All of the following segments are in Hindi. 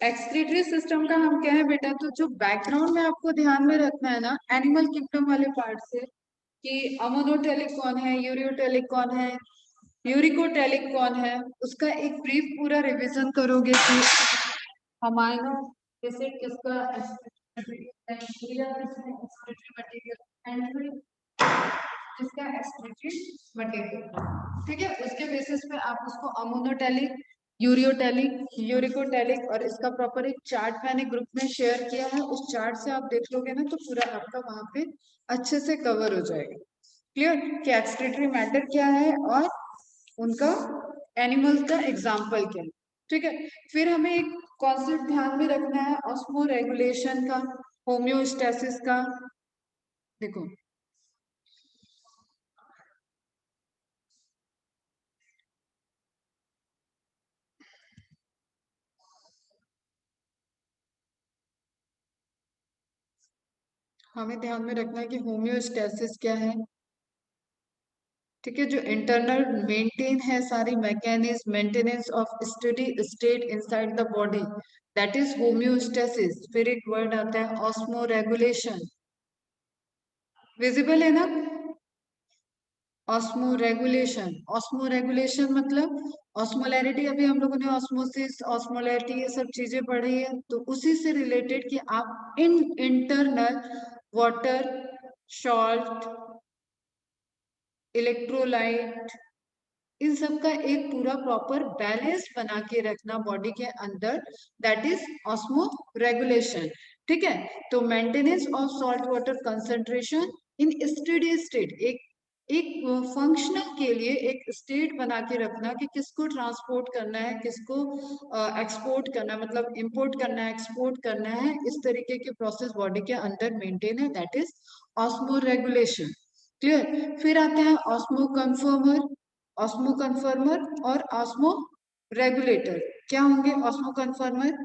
एक्सक्रीटरी सिस्टम का हम क्या है बेटा, तो जो बैकग्राउंड में आपको ध्यान में रखना है ना एनिमल किंगडम वाले पार्ट से, कि अमोनोटेलिक कौन है, यूरियोटेलिक कौन है, यूरिकोटेलिक कौन है, उसका एक ब्रीफ पूरा रिवीजन करोगे कि अमाइनो एसिड किसका इसका एक्सक्रीटरी मटेरियल, ठीक है। उसके बेसिस पे आप उसको अमोनोटेलिक, यूरियोटेलिक, यूरिकोटेलिक, और इसका प्रॉपर एक चार्ट मैंने ग्रुप में शेयर किया है, उस चार्ट से आप देख लोगे ना तो पूरा आपका वहां पे अच्छे से कवर हो जाएगा। क्लियर कि एक्सक्रीटरी मैटर क्या है और उनका एनिमल का एग्जाम्पल क्या है, ठीक है। फिर हमें एक कॉन्सेप्ट ध्यान में रखना है ऑस्मो रेगुलेशन का, होम्योस्टेसिस का। देखो हमें ध्यान में रखना है कि होम्योस्टेसिस क्या है, ठीक है। जो इंटरनल मेंटेन है सारी mechanism maintenance of steady state inside the body, that is homeostasis. फिर एक वर्ड आता है ऑस्मो रेगुलेशन, विजिबल है ना। ऑस्मो रेगुलेशन, ऑस्मो रेगुलेशन मतलब ऑस्मोलैरिटी, अभी हम लोगों ने ऑस्मोसिस ऑस्मोलैरिटी ये सब चीजें पढ़ी है, तो उसी से रिलेटेड कि आप इन इंटरनल वाटर, सॉल्ट, इलेक्ट्रोलाइट, इन सब का एक पूरा प्रॉपर बैलेंस बना के रखना बॉडी के अंदर, दैट इज ऑस्मो रेगुलेशन, ठीक है। तो maintenance of salt water concentration in steady state, एक एक फंक्शनल के लिए एक स्टेट बना के रखना कि किसको ट्रांसपोर्ट करना है, किसको एक्सपोर्ट करना है, मतलब इंपोर्ट करना है, एक्सपोर्ट करना है, इस तरीके के प्रोसेस बॉडी के अंदर मेंटेन है, that is osmo regulation. Clear. फिर आते हैं ऑस्मो कन्फर्मर, ऑस्मो कन्फर्मर और ऑस्मो रेगुलेटर। क्या होंगे ऑस्मो कन्फर्मर?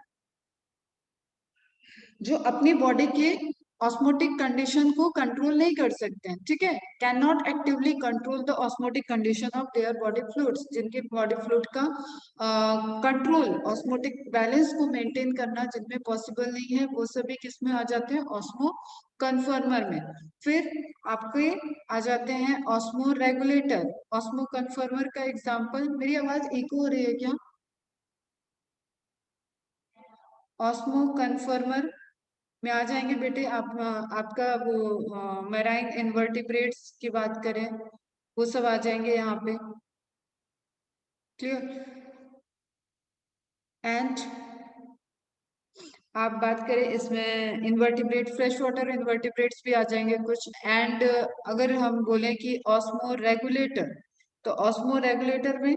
जो अपनी बॉडी के ऑस्मोटिक कंडीशन को कंट्रोल नहीं कर सकते हैं, ठीक है, can not actively control the osmotic condition of their body fluids, जिनके बॉडी फ्लूइड का कंट्रोल ऑस्मोटिक बैलेंस को मेंटेन करना जिनमें पॉसिबल नहीं है, वो सभी किस में आ जाते हैं, ऑस्मो कन्फर्मर में। फिर आपके आ जाते हैं ऑस्मो रेगुलेटर। ऑस्मो कन्फर्मर का एग्जांपल, मेरी आवाज इको हो रही है क्या? ऑस्मो कन्फर्मर में आ जाएंगे बेटे आप, आपका वो मैराइन इनवर्टिब्रेट्स की बात करें, वो सब आ जाएंगे यहाँ पे। क्लियर। एंड आप बात करें इसमें इनवर्टिब्रेट, फ्रेश वाटर इनवर्टिब्रेट्स भी आ जाएंगे कुछ। एंड अगर हम बोलें कि ऑस्मो रेगुलेटर, तो ऑस्मो रेगुलेटर में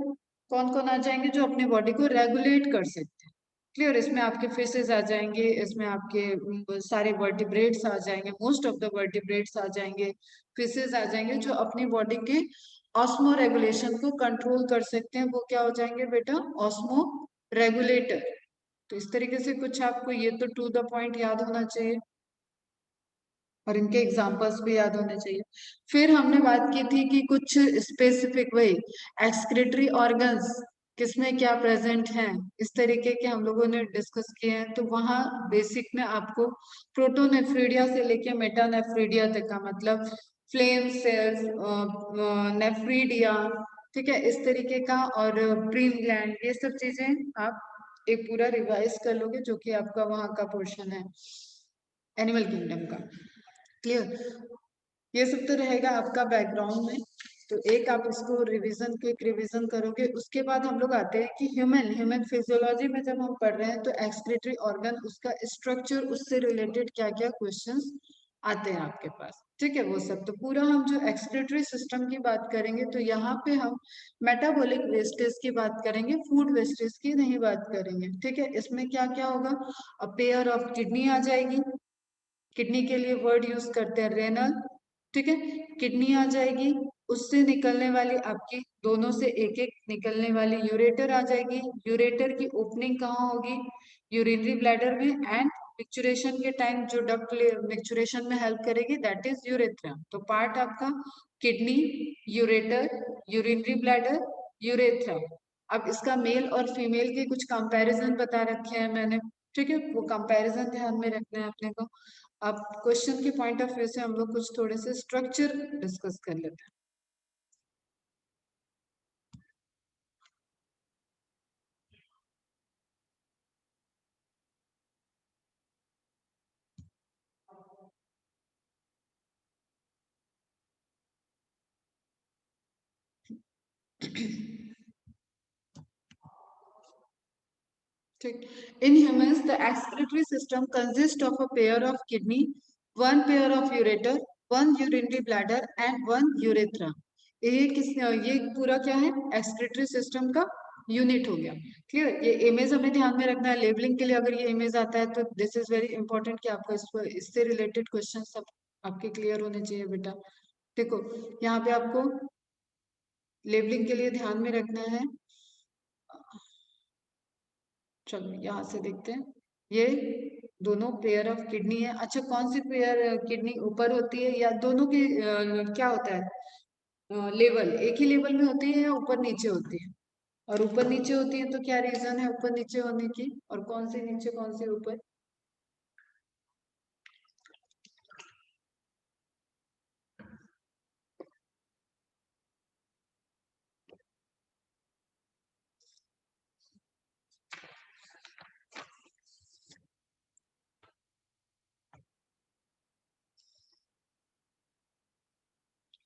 कौन कौन आ जाएंगे जो अपनी बॉडी को रेगुलेट कर सकते हैं। क्लियर। इसमें आपके फिशेज आ जाएंगे, इसमें आपके सारे वर्टिब्रेट्स आ जाएंगे, मोस्ट ऑफ द वर्टिब्रेट्स आ जाएंगे, फिशेज आ जाएंगे जो अपनी बॉडी के ऑस्मो रेगुलेशन को कंट्रोल कर सकते हैं, वो क्या हो जाएंगे बेटा, ऑस्मो रेगुलेटर। तो इस तरीके से कुछ आपको ये तो टू द पॉइंट याद होना चाहिए और इनके एग्जांपल्स भी याद होने चाहिए। फिर हमने बात की थी कि कुछ स्पेसिफिक वही एक्सक्रीटरी ऑर्गन्स किसमें क्या प्रेजेंट हैं, इस तरीके के हम लोगों ने डिस्कस किए हैं। तो वहाँ बेसिक में आपको प्रोटोनेफ्रीडिया से लेके मेटानेफ्रीडिया तक का मतलब फ्लेम सेल्स, नेफ्रीडिया, ठीक है, इस तरीके का, और प्रीन ग्लैंड, ये सब चीजें आप एक पूरा रिवाइज कर लोगे जो कि आपका वहाँ का पोर्शन है एनिमल किंगडम का। क्लियर। ये सब तो रहेगा आपका बैकग्राउंड में, तो एक आप इसको रिवीजन, क्विक रिवीजन करोगे। उसके बाद हम लोग आते हैं कि ह्यूमन ह्यूमन फिजियोलॉजी में जब हम पढ़ रहे हैं तो एक्सक्रीटरी ऑर्गन, उसका स्ट्रक्चर, उससे रिलेटेड क्या क्या क्वेश्चंस आते हैं आपके पास, ठीक है, वो सब। तो पूरा हम जो एक्सक्रीटरी सिस्टम की बात करेंगे तो यहाँ पे हम मेटाबॉलिक वेस्टेज की बात करेंगे, फूड वेस्टेज की नहीं बात करेंगे, ठीक है। इसमें क्या क्या होगा, अ पेयर ऑफ किडनी आ जाएगी, किडनी के लिए वर्ड यूज करते हैं रेनल, ठीक है, किडनी आ जाएगी, उससे निकलने वाली आपकी दोनों से एक एक निकलने वाली यूरेटर आ जाएगी, यूरेटर की ओपनिंग कहाँ होगी, यूरिनरी ब्लैडर में, एंड मिक्चुरेशन के टाइम जो डक्ट मिक्चुरेशन में हेल्प करेगी दैट इज यूरेथ्रा। तो पार्ट आपका kidney, ureter, urinary bladder, urethra, अब इसका मेल और फीमेल के कुछ कंपैरिजन बता रखे हैं मैंने, ठीक है, वो कंपैरिजन ध्यान में रखना है अपने को। अब क्वेश्चन के पॉइंट ऑफ व्यू से हम लोग कुछ थोड़े से स्ट्रक्चर डिस्कस कर लेते हैं। ठीक, in humans the excretory system consists of a pair of kidney, one pair of ureter, one urinary bladder and one urethra। ये पूरा क्या है, एक्सक्रीटरी सिस्टम का यूनिट हो गया। क्लियर, ये इमेज हमें ध्यान में रखना है लेबलिंग के लिए। अगर ये इमेज आता है तो दिस इज वेरी इंपॉर्टेंट कि आपको इससे रिलेटेड क्वेश्चन सब आपके क्लियर होने चाहिए बेटा। देखो यहाँ पे आपको लेबलिंग के लिए ध्यान में रखना है। चलो यहाँ से देखते हैं, ये दोनों पेयर ऑफ किडनी है। अच्छा, कौन सी पेयर किडनी ऊपर होती है या दोनों की क्या होता है, लेवल एक ही लेवल में होती है या ऊपर नीचे होती है? और ऊपर नीचे होती है तो क्या रीजन है ऊपर नीचे होने की, और कौन सी नीचे कौन सी ऊपर?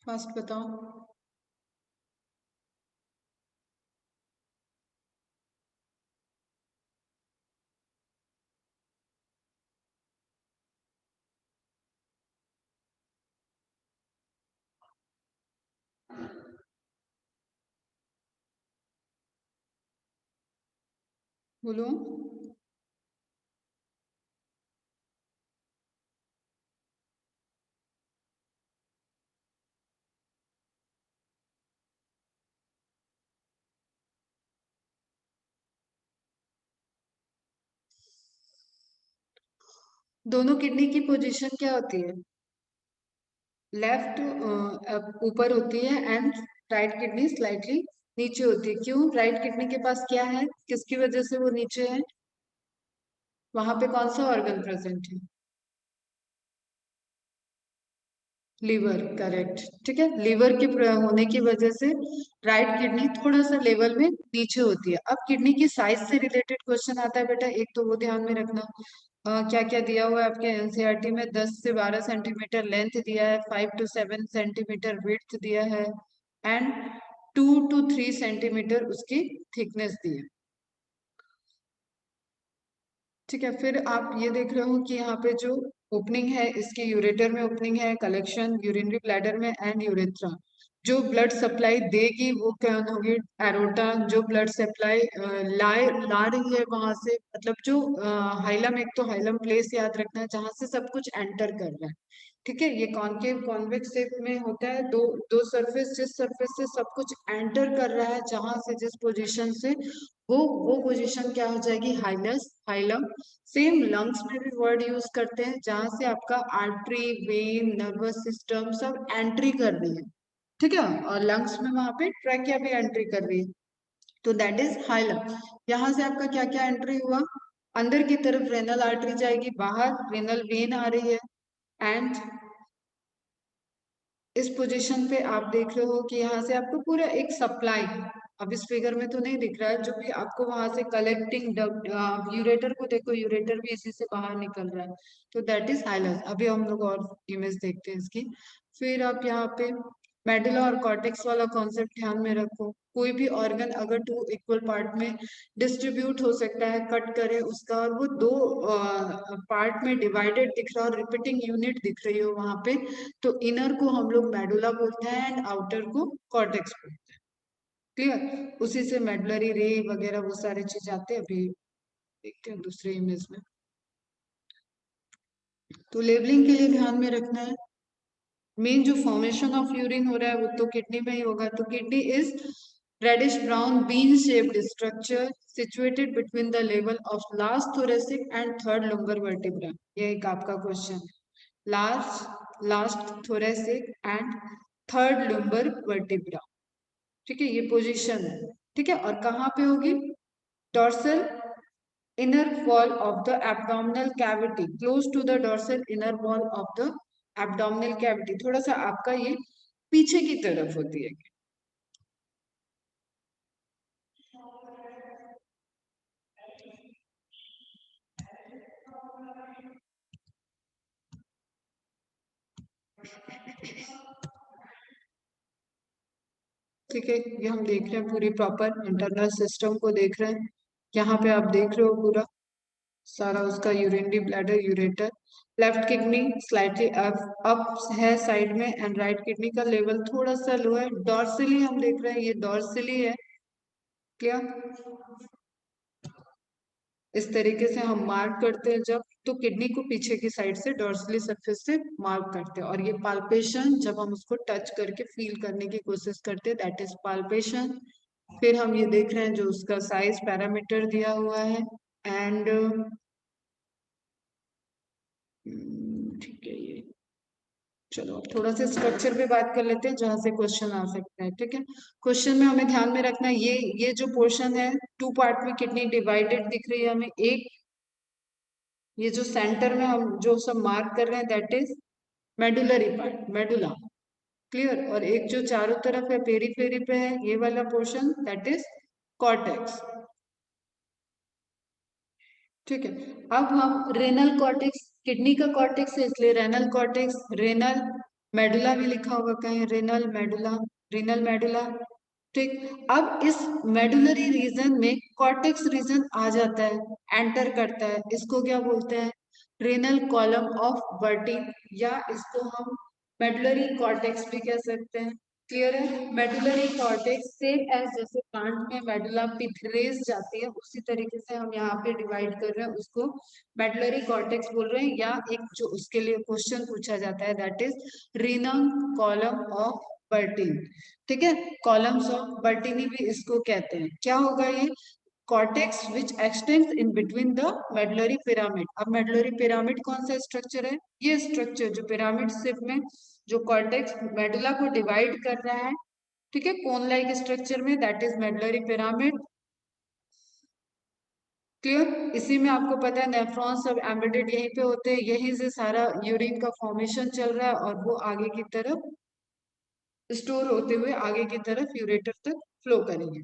फास्ट बताओ। बोलो। दोनों किडनी की पोजीशन क्या होती है? लेफ्ट ऊपर होती है एंड राइट किडनी स्लाइटली नीचे होती है। क्यों, राइट किडनी के पास क्या है, किसकी वजह से वो नीचे है? वहां पे कौन सा ऑर्गन प्रेजेंट है? Liver, correct. ठीक है, लीवर के होने की वजह से राइट किडनी थोड़ा सा लेवल में नीचे होती है। अब किडनी की साइज से रिलेटेड क्वेश्चन आता है बेटा, एक तो वो ध्यान में रखना। क्या क्या दिया हुआ है आपके एनसीईआरटी में? 10 से 12 सेंटीमीटर लेंथ दिया है, 5 to 7 सेंटीमीटर विड्थ दिया है एंड 2 to 3 सेंटीमीटर उसकी थिकनेस दी है। ठीक है, फिर आप ये देख रहे हो कि यहाँ पे जो ओपनिंग है इसके यूरेटर में ओपनिंग है, कलेक्शन यूरिनरी ब्लैडर में एंड यूरेथ्रा। जो ब्लड सप्लाई देगी वो क्या होगी? एरोटा। जो ब्लड सप्लाई ला रही है वहां से, मतलब जो हाइलम, एक तो हाइलम प्लेस याद रखना है जहां से सब कुछ एंटर कर रहा है। ठीक है, ये कॉनकेव कॉन्वेक्स शेप में होता है। दो दो सरफेस, जिस सरफेस से सब कुछ एंटर कर रहा है, जहां से जिस पोजीशन से, वो पोजीशन क्या हो जाएगी? Highness, hilum. सेम लंग्स में भी वर्ड यूज करते हैं जहां से आपका आर्टरी, वेन, नर्वस सिस्टम सब एंट्री कर रही है। ठीक है, और लंग्स में वहां पे ट्रैकिया भी एंट्री कर रही है, तो दैट इज हाइलम। यहाँ से आपका क्या क्या एंट्री हुआ? अंदर की तरफ रेनल आर्टरी जाएगी, बाहर रेनल वेन आ रही है एंड इस पोजीशन पे आप देख रहे हो कि यहाँ से आपको पूरा एक सप्लाई, अब इस फिगर में तो नहीं दिख रहा है, जो भी आपको वहां से कलेक्टिंग यूरेटर को देखो, यूरेटर भी इसी से बाहर निकल रहा है, तो दैट इज हाइलस। अभी हम लोग और इमेज देखते हैं इसकी। फिर आप यहाँ पे मेडुला और कॉर्टेक्स वाला कॉन्सेप्ट ध्यान में रखो। कोई भी ऑर्गन अगर टू इक्वल पार्ट में डिस्ट्रीब्यूट हो सकता है, कट करे उसका, और वो दो पार्ट में डिवाइडेड दिख रहा है और रिपीटिंग यूनिट दिख रही हो वहां पे, तो इनर को हम लोग मेडुला बोलते हैं एंड आउटर को कॉर्टेक्स बोलते हैं। क्लियर, उसी से मेडुलरी रे वगैरह वो सारी चीज आते हैं। अभी देखते हैं दूसरे इमेज में। तो लेबलिंग के लिए ध्यान में रखना है, मेन जो फॉर्मेशन ऑफ यूरिन हो रहा है वो तो किडनी में ही होगा। तो kidney is reddish brown bean shaped structure situated between the level of last thoracic and third lumbar vertebra. ये एक आपका क्वेश्चन है, last thoracic and third lumbar vertebra. ठीक है, ये पोजीशन है। ठीक है, और कहाँ पे होगी? Dorsal inner wall of the abdominal cavity, close to the dorsal inner wall of the abdominal cavity, थोड़ा सा आपका ये पीछे की तरफ होती है। ठीक है, ये हम देख रहे हैं पूरी प्रॉपर इंटरनल सिस्टम को देख रहे हैं। यहाँ पे आप देख रहे हो पूरा सारा उसका urinary bladder, ureter, left kidney slightly up है साइड में, एंड राइट किडनी का लेवल थोड़ा सा लो है। डॉर्सली हम देख रहे हैं, ये डॉर्सली है। क्लियर? इस तरीके से हम मार्क करते हैं जब, तो किडनी को पीछे की साइड से डॉर्सली सरफेस से मार्क करते हैं। और ये पाल्पेशन जब हम उसको टच करके फील करने की कोशिश करते हैं, दैट इज पाल्पेशन। फिर हम ये देख रहे हैं जो उसका साइज पैरामीटर दिया हुआ है, एंड ठीक है ये। चलो अब थोड़ा सा स्ट्रक्चर पे बात कर लेते हैं जहां से क्वेश्चन आ सकता है। ठीक है, क्वेश्चन में हमें ध्यान में रखना है ये जो पोर्शन है, टू पार्ट में किडनी डिवाइडेड दिख रही है हमें। एक ये जो सेंटर में हम जो सब मार्क कर रहे हैं, that is medullary part, medulla. Clear? और एक जो चारों तरफ है पेरीफेरी पे है ये वाला पोर्शन, दैट इज कॉर्टेक्स। ठीक है, अब हम रेनल कॉर्टेक्स, किडनी का कॉर्टेक्स है इसलिए रेनल कॉर्टेक्स, रेनल मेडुला भी लिखा होगा कहीं, रेनल मेडुला, रीनल मेडुला। ठीक, अब इस मेडुलरी रीजन में कॉर्टेक्स रीजन आ जाता है, एंटर करता है। इसको क्या बोलते हैं? रेनल कॉलम ऑफ बर्टी, या इसको हम मेडुलरी कॉर्टेक्स भी कह सकते हैं। क्लियर है? मेडुलरी कॉर्टेक्स सेम एज जैसे प्लांट में मेडुला पिथरेज जाती है, उसी तरीके से हम यहाँ पे डिवाइड कर रहे हैं, उसको मेडुलरी कॉर्टेक्स बोल रहे हैं। या एक जो उसके लिए क्वेश्चन पूछा जाता है, that is renal column of Bertie. ठीक है, कॉलम्स ऑफ बर्टिनी भी इसको कहते हैं। क्या होगा ये? Cortex which x tends in between the medullary pyramid. अब मेडुलरी पिरामिड कौन सा स्ट्रक्चर है? ये स्ट्रक्चर जो पिरामिड शेप में जो कॉर्टेक्स मेडुला को डिवाइड कर रहा है, ठीक है, कोन लाइक स्ट्रक्चर में, that is medullary pyramid. Clear? इसी में आपको पता है नेफ्रॉन सब एम्बेडेड यहीं पे होते हैं, यहीं से सारा यूरिन का फॉर्मेशन चल रहा है और वो आगे की तरफ स्टोर होते हुए आगे की तरफ यूरेटर तक फ्लो करेंगे।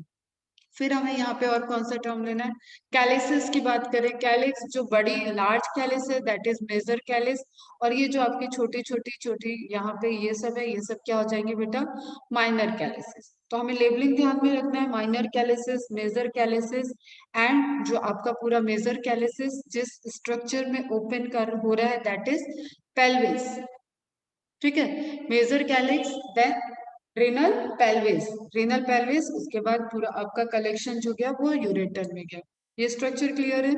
फिर हमें यहाँ पे और कौन सा टर्म लेना है? कैलिसेस की बात करें, कैलिक्स जो बड़ी लार्ज कैलिस है, दैट इज मेजर कैलिस। और ये जो आपकी छोटी छोटी छोटी यहाँ पे ये सब है, ये सब क्या हो जाएंगे बेटा? Minor calyces. तो हमें लेबलिंग ध्यान में रखना है, minor calyces, major calyces, and जो आपका पूरा मेजर कैलिसेस जिस स्ट्रक्चर में ओपन कर हो रहा है, दैट इज पेल्विस। ठीक है, major calyx, then renal pelvis, renal pelvis, उसके बाद पूरा आपका कलेक्शन जो गया वो यूरेटर में गया। ये स्ट्रक्चर क्लियर है?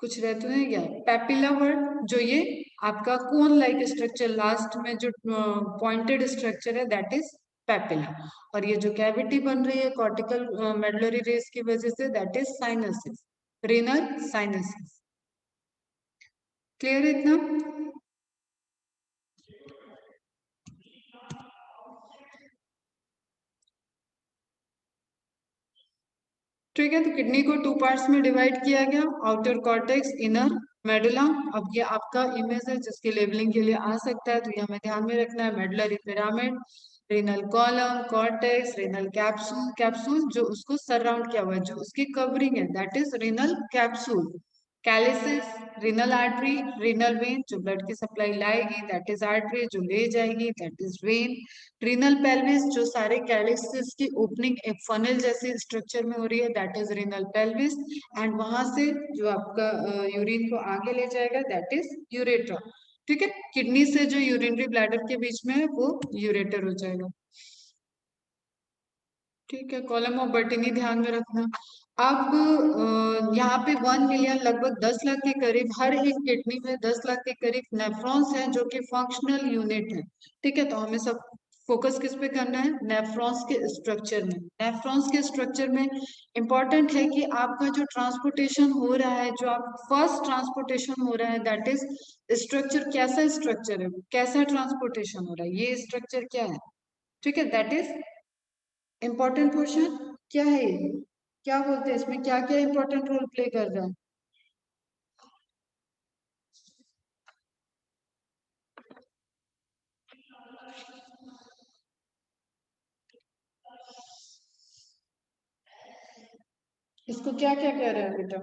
कुछ रहते हैं क्या? पेपिला वर्ड जो ये आपका कोन लाइक स्ट्रक्चर लास्ट में जो पॉइंटेड स्ट्रक्चर है, दैट इज पेपिला। और ये जो कैविटी बन रही है कॉर्टिकल मेडुलरी रेस की वजह से, that is sinuses, renal sinuses. Clear है इतना? ठीक है, तो किडनी को टू पार्ट्स में डिवाइड किया गया, आउटर कॉर्टेक्स, इनर मेडुला। अब ये आपका इमेज है जिसकी लेबलिंग के लिए आ सकता है, तो ये हमें ध्यान में रखना है। Medullary pyramid, renal column, cortex, renal capsule, capsule जो उसको सराउंड किया हुआ है, जो उसकी कवरिंग है, that is renal capsule. Calyces, renal artery, renal vein जो ब्लड की सप्लाई लाएगी, दैट इज आर्टरी, जो ले जाएगी, that is vein. Renal pelvis जो सारे कैलिसिस की ओपनिंग एक फनल जैसी स्ट्रक्चर में हो रही है, that is renal pelvis. And वहां से जो आपका यूरिन को आगे ले जाएगा, दैट इज यूरेट्रा। ठीक है, किडनी से जो यूरिनरी ब्लैडर के बीच में है वो यूरेटर हो जाएगा। ठीक है, कॉलम ऑफ बर्टिनी ध्यान में रखना। अब यहाँ पे 1 मिलियन, लगभग 10 लाख के करीब, हर एक किडनी में 10 लाख के करीब नेफ्रॉन्स हैं जो कि फंक्शनल यूनिट है। ठीक है, तो हमें सब फोकस किस पे करना है? नेफ्रॉन्स के स्ट्रक्चर में। नेफ्रॉन्स के स्ट्रक्चर में इंपॉर्टेंट है कि आपका जो ट्रांसपोर्टेशन हो रहा है, जो आप फर्स्ट ट्रांसपोर्टेशन हो रहा है, दैट इज स्ट्रक्चर, कैसा स्ट्रक्चर है, कैसा ट्रांसपोर्टेशन हो रहा है, ये स्ट्रक्चर क्या है? ठीक है, दैट इज इंपॉर्टेंट पोर्शन। क्या है ये, क्या बोलते हैं इसमें, क्या क्या इंपॉर्टेंट रोल प्ले कर रहा है? इसको क्या क्या कह रहा है बेटा?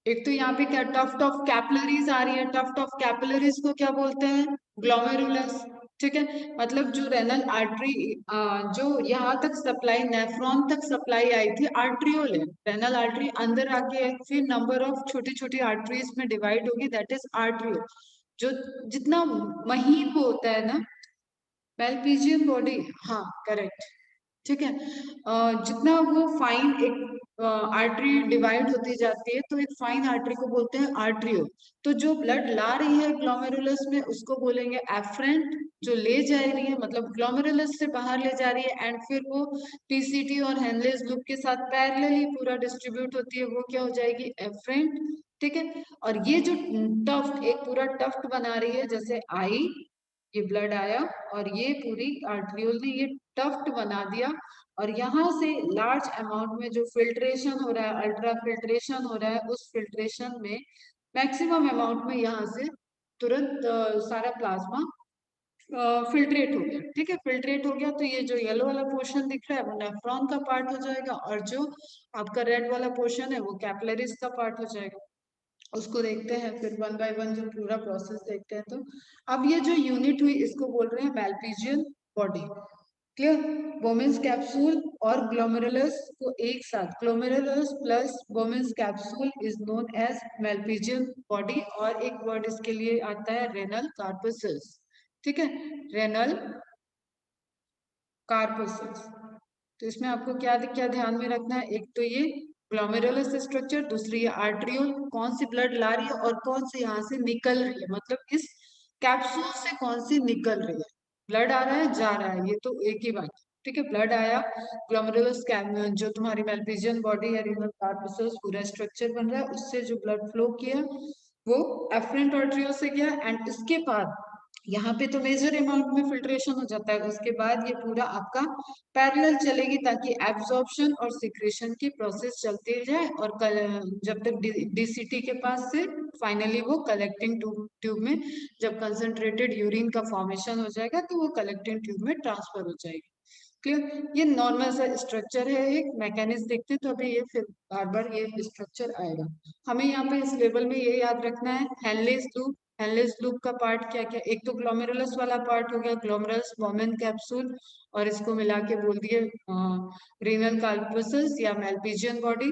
एक तो यहाँ पे क्या टफ्ट ऑफ कैपिलरीज आ रही है, टफ्ट ऑफ कैपिलरीज को क्या बोलते हैं? ग्लोमेरुलस। ठीक है, मतलब जो रेनल आर्टरी, जो यहाँ तक सप्लाई, नेफ्रॉन तक सप्लाई आई थी, आर्ट्रियोल है। रेनल आर्टरी अंदर आके है, फिर नंबर ऑफ छोटी छोटी आर्टरीज में डिवाइड होगी, दैट इज आर्ट्रियोल। जो जितना महीन वो होता है ना, मेल्पिजियन बॉडी, हाँ करेक्ट। ठीक है, जितना वो फाइन एक आर्टरी डिवाइड होती जाती है, तो एक फाइन आर्टरी को बोलते हैं आर्ट्रियो। तो जो ब्लड ला रही है ग्लोमेरुलस में, उसको बोलेंगे एफरेंट। जो ले जा रही है, मतलब ग्लोमेरुलस से बाहर ले जा रही है, एंड फिर वो पीसीटी और हेनलेस लूप के साथ पैरेलली पूरा डिस्ट्रीब्यूट होती है, वो क्या हो जाएगी? एफरेंट। ठीक है, और ये जो टफ्ट, एक पूरा टफ्ट बना रही है, जैसे आई, ये ब्लड आया और ये पूरी आर्टरियोल ने ये टफ्ट बना दिया, और यहाँ से लार्ज अमाउंट में जो फिल्ट्रेशन हो रहा है, अल्ट्रा फिल्ट्रेशन हो रहा है, उस फिल्ट्रेशन में मैक्सिमम अमाउंट में यहाँ से तुरंत सारा प्लाज्मा फिल्ट्रेट हो गया। ठीक है, फिल्ट्रेट हो गया, तो ये जो येलो वाला पोर्शन दिख रहा है वो नेफ्रॉन का पार्ट हो जाएगा, और जो आपका रेड वाला पोर्शन है वो कैपिलरीज का पार्ट हो जाएगा। उसको देखते हैं फिर वन बाय वन, जो पूरा प्रोसेस देखते हैं। तो अब ये जो यूनिट हुई, इसको बोल रहे हैं Malpighian body. Clear? Bowman's capsule और ग्लोमेरुलस को एक साथ, glomerulus plus Bowman's capsule is known as Malpighian body, और एक वर्ड इसके लिए आता है रेनल कार्पसस। ठीक है, रेनल कार्पसस। तो इसमें आपको क्या क्या ध्यान में रखना है? एक तो ये ग्लोमेरुलस स्ट्रक्चर, दूसरी ये आर्ट्रियोल, कौन सी ब्लड ला रही है और कौन सी यहाँ से निकल रही है, मतलब इस कैप्सूल से कौन सी निकल रही है। ब्लड आ रहा है, जा रहा है, ये तो एक ही बात है। ठीक है, ब्लड आया, ग्लोमेरुलस, जो तुम्हारी मेल्पिजियन बॉडी है, रीनल कार्पसस पूरा स्ट्रक्चर बन रहा है, उससे जो ब्लड फ्लो किया वो एफरेंट आर्टरियोल से गया, एंड इसके बाद यहाँ पे तो मेजर अमाउंट में फिल्ट्रेशन हो जाता है, उसके बाद ये पूरा आपका पैरेलल चलेगी, ताकि एब्जॉर्प्शन और सिक्रेशन की प्रोसेस चलती जाए, और जब तक डीसीटी के पास से फाइनली वो कलेक्टिंग ट्यूब में, जब कंसंट्रेटेड यूरिन का फॉर्मेशन हो जाएगा, तो वो कलेक्टिंग ट्यूब में ट्रांसफर हो जाएगी। क्लियर? ये नॉर्मल सा स्ट्रक्चर है, एक मैकेनिज्म देखते हैं, तो अभी ये फिर बार बार ये स्ट्रक्चर आएगा। हमें यहाँ पे इस लेवल में ये याद रखना है, हेनलेस लूप। हेनलेस लूप का पार्ट क्या क्या? एक तो ग्लोमेरुलस वाला पार्ट हो गया, ग्लोमेरुलस बोमेन कैप्सूल, और इसको मिला के बोल दिए रीनल कार्पसस या मेल्पिजियन बॉडी।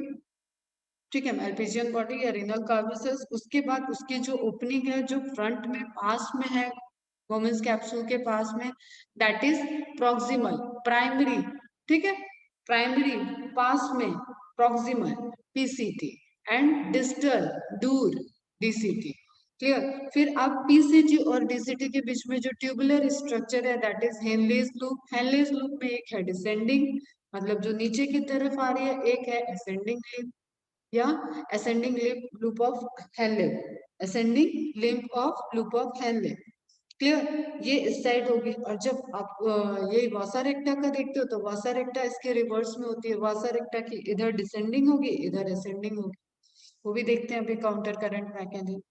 ठीक है, मेल्पिजियन बॉडी या रीनल कार्पसस। उसके बाद उसकी जो ओपनिंग है, जो फ्रंट में पास में है वोमेन्स कैप्सूल के पास में, दैट इज प्रॉक्सिमल, प्राइमरी। ठीक है, प्राइमरी पास में प्रॉक्सिमल, पीसीटी, एंड डिस्टल, दूर, डीसीटी। क्लियर? फिर अब पीसीटी और डीसीटी के बीच में जो ट्यूबुलर स्ट्रक्चर है, that is Henle's loop. Henle's loop में एक है डिसेंडिंग, मतलब जो नीचे की तरफ आ रही है, एक है असेंडिंग या ascending lip loop of Henle, ascending limb of loop of Henle. Clear? ये इस साइड होगी, और जब आप ये वासा रेक्टा का देखते हो, तो वासा रेक्टा इसके रिवर्स में होती है, वासा रेक्टा की इधर डिसेंडिंग होगी, इधर असेंडिंग होगी। वो भी देखते हैं अभी, काउंटर करंट मैकेनिज्म।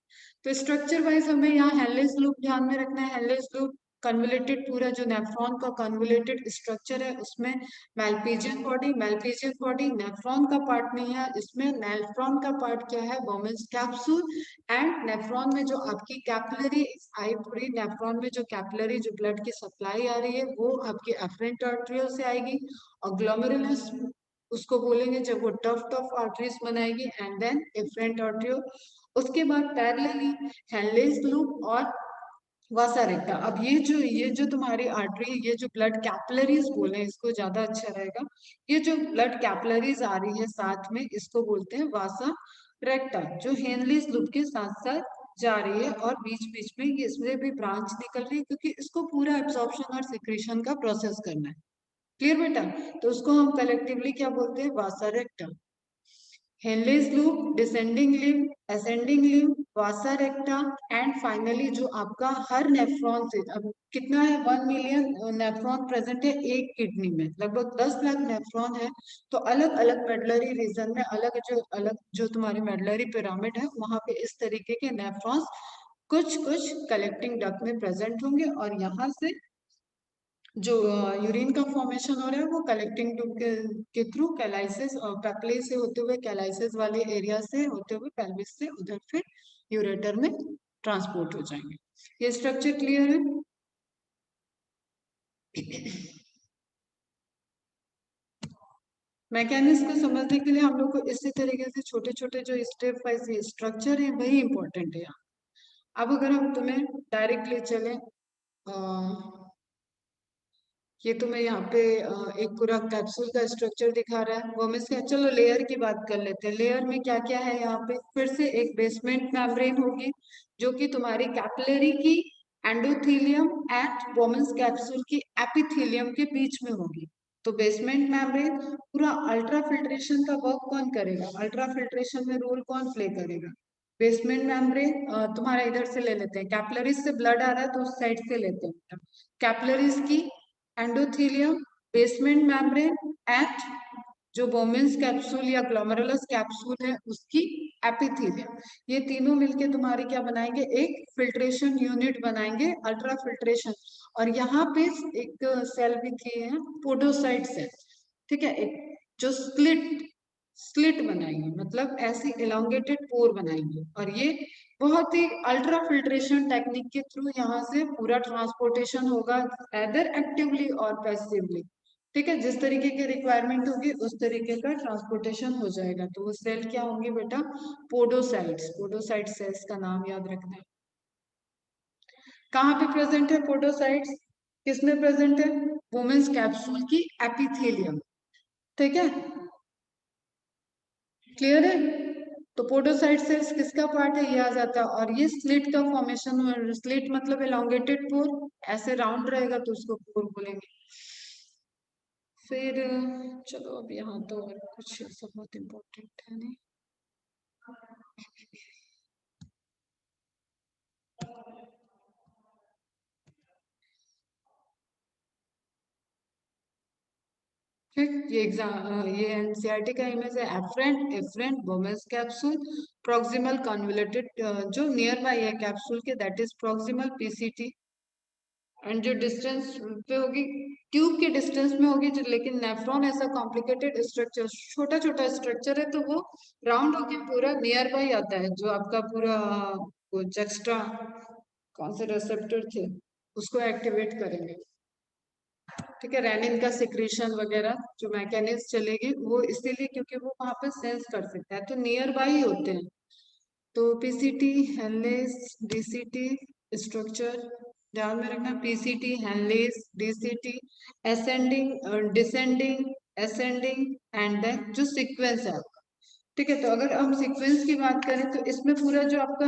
तो स्ट्रक्चर वाइज हमें यहाँ हेनलेस लूप ध्यान में रखना है। हेनलेस लूप कन्वोलेटेड, पूरा जो नेफ्रॉन का कन्वोलेटेड स्ट्रक्चर है, उसमें मेल्पिजियन बॉडी, मेल्पिजियन बॉडी नेफ्रॉन का पार्ट नहीं है, इसमें नेफ्रॉन का पार्ट क्या है? Bowman's capsule. एंड नेफ्रॉन में जो आपकी कैपिलरी आई, पूरी नेफ्रॉन में जो कैपिलरी, जो ब्लड की सप्लाई आ रही है, वो आपकी एफरेंट आर्टरियोल से आएगी, और ग्लोमेरुलस उसको बोलेंगे जब वो टफ्ट ऑफ आर्टरीज बनाएगी, एंड देन एफरेंट आर्टरियोल। उसके बाद पैरेलली हेनलेस लूप और वासा रेक्टा। अब ये जो तुम्हारी आर्टरी, ये जो ब्लड कैपिलरीज बोले, इसको ज्यादा अच्छा रहेगा, ये जो ब्लड कैपिलरीज आ रही है साथ में, इसको बोलते हैं वासा रेक्टा, जो हेनलेस लूप के साथ साथ जा रही है, और बीच बीच में ये इसमें भी ब्रांच निकल रही है, क्योंकि इसको पूरा एब्जॉर्प्शन और सिक्रेशन का प्रोसेस करना है। क्लियर बेटा? तो उसको हम कलेक्टिवली क्या बोलते हैं? Vasa recta. Henle's loop, descending limb, ascending limb, vasa recta, and finally जो आपका हर नेफ्रॉन से, अब कितना है, 1 मिलियन नेफ्रॉन प्रेजेंट है एक किडनी में, लगभग 10 लाख नेफ्रॉन है। तो अलग अलग मेडलरी रीजन में अलग जो तुम्हारी मेडलरी पिरामिड है वहां पे इस तरीके के नेफ्रॉन्स कुछ कुछ कलेक्टिंग डक्ट में प्रेजेंट होंगे, और यहाँ से जो यूरिन का फॉर्मेशन हो रहा है वो कलेक्टिंग ट्यूब के थ्रू कैलाइसिस और पेपले से होते हुए कैलाइसिस वाले एरिया से होते हुए पेल्विस से उधर फिर यूरेटर में ट्रांसपोर्ट हो जाएंगे। ये स्ट्रक्चर क्लियर है? मैकेनिज्म को समझने के लिए हम लोग को इसी तरीके से छोटे छोटे जो स्टेप वाइज स्ट्रक्चर है वही इंपॉर्टेंट है यहाँ। अब अगर हम तुम्हें डायरेक्टली चले, ये तो मैं यहाँ पे एक पूरा कैप्सूल का स्ट्रक्चर दिखा रहा है वो में से, चलो लेयर की बात कर लेते हैं। लेयर में क्या क्या है, यहाँ पे फिर से एक बेसमेंट मेम्ब्रेन होगी जो कि तुम्हारी कैपिलरी की एंडोथेलियम एंड वोमेन्स कैप्सूल की एपिथेलियम के बीच में होगी। तो बेसमेंट मेम्ब्रेन पूरा अल्ट्रा फिल्ट्रेशन का वर्क कौन करेगा, अल्ट्रा फिल्ट्रेशन में रोल कौन प्ले करेगा? बेसमेंट मेम्ब्रेन तुम्हारा इधर से ले लेते हैं, कैपिलरीज से ब्लड आ रहा है तो उस साइड से लेते हैं। कैपिलरीज की एंडोथेलियम, बेसमेंट मेम्ब्रेन एंड जो बोमेन्स कैप्सूल या ग्लोमेरुलस कैप्सूल है उसकी एपिथेलियम, ये तीनों मिलके तुम्हारे क्या बनाएंगे, एक फिल्ट्रेशन यूनिट बनाएंगे, अल्ट्रा फिल्ट्रेशन। और यहाँ पे एक सेल भी थी है, पोडोसाइट सेल, ठीक है, एक जो स्लिट स्लिट बनाएंगे, मतलब ऐसी एलोंगेटेड पोर बनाएंगे, और ये बहुत ही अल्ट्रा फिल्ट्रेशन टेक्निक के थ्रू यहाँ से पूरा ट्रांसपोर्टेशन होगा, एदर एक्टिवली और पैसिवली। ठीक है, जिस तरीके की रिक्वायरमेंट होगी उस तरीके का ट्रांसपोर्टेशन हो जाएगा। तो वो सेल क्या होंगे बेटा, पोडोसाइट्स। पोडोसाइट सेल्स का नाम याद रखना है। कहाँ पे प्रेजेंट है पोडोसाइट्स, किसमें प्रेजेंट है, वुमेन्स कैप्सूल की एपिथेलियम। ठीक है, क्लियर है? तो पोडोसाइट सेल्स किसका पार्ट है, ये आ जाता है। और ये स्लिट का फॉर्मेशन, स्लिट मतलब एलोंगेटेड पोर, ऐसे राउंड रहेगा तो उसको पोर बोलेंगे। फिर चलो अब यहाँ तो और कुछ ऐसा बहुत इम्पोर्टेंट है नहीं। ठीक, ये एग्जाम, ये एनसीईआरटी का इमेज है, efferent efferent Bowman's capsule, proximal convoluted जो नियर बाय है कैप्सूल के, that is proximal PCT. And जो डिस्टेंस पे होगी, ट्यूब के डिस्टेंस में होगी जो, लेकिन नेफ्रॉन ऐसा कॉम्प्लिकेटेड स्ट्रक्चर, छोटा छोटा स्ट्रक्चर है तो वो राउंड होके पूरा नियर बाय आता है, जो आपका पूरा वो जक्स्ट्रा कौन से रेसेप्टर थे उसको एक्टिवेट करेंगे। ठीक है, रेनिन का सिक्रीशन वगैरह जो मैकेनिज्म चलेगी वो इसीलिए क्योंकि वो वहां पे सेंस कर सकता है, तो नियर बाय ही होते हैं। तो पीसीटी, हेनलेस, डीसीटी स्ट्रक्चर ध्यान में रखना, PCT, Henle's, DCT, ascending, descending, ascending, and then जो सीक्वेंस है आपका। ठीक है, तो अगर हम सीक्वेंस की बात करें तो इसमें पूरा जो आपका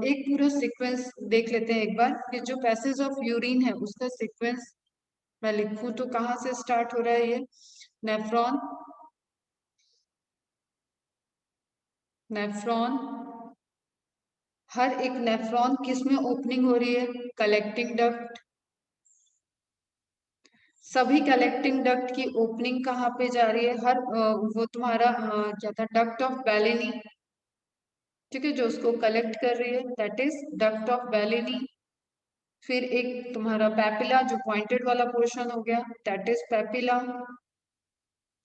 एक पूरा सीक्वेंस देख लेते हैं एक बार, कि जो पैसेज ऑफ यूरिन है उसका सीक्वेंस मैं लिखूं तो कहाँ से स्टार्ट हो रहा है, ये नेफ्रॉन, नेफ्रॉन, हर एक नेफ्रॉन किस में ओपनिंग हो रही है, कलेक्टिंग डक्ट। सभी कलेक्टिंग डक्ट की ओपनिंग कहाँ पे जा रही है, हर वो तुम्हारा क्या था, डक्ट ऑफ बैलेनी। ठीक है, जो उसको कलेक्ट कर रही है दैट इज डक्ट ऑफ बैलेनी। फिर एक तुम्हारा पैपिला जो पॉइंटेड वाला पोर्शन हो गया, दैट इज पैपिला।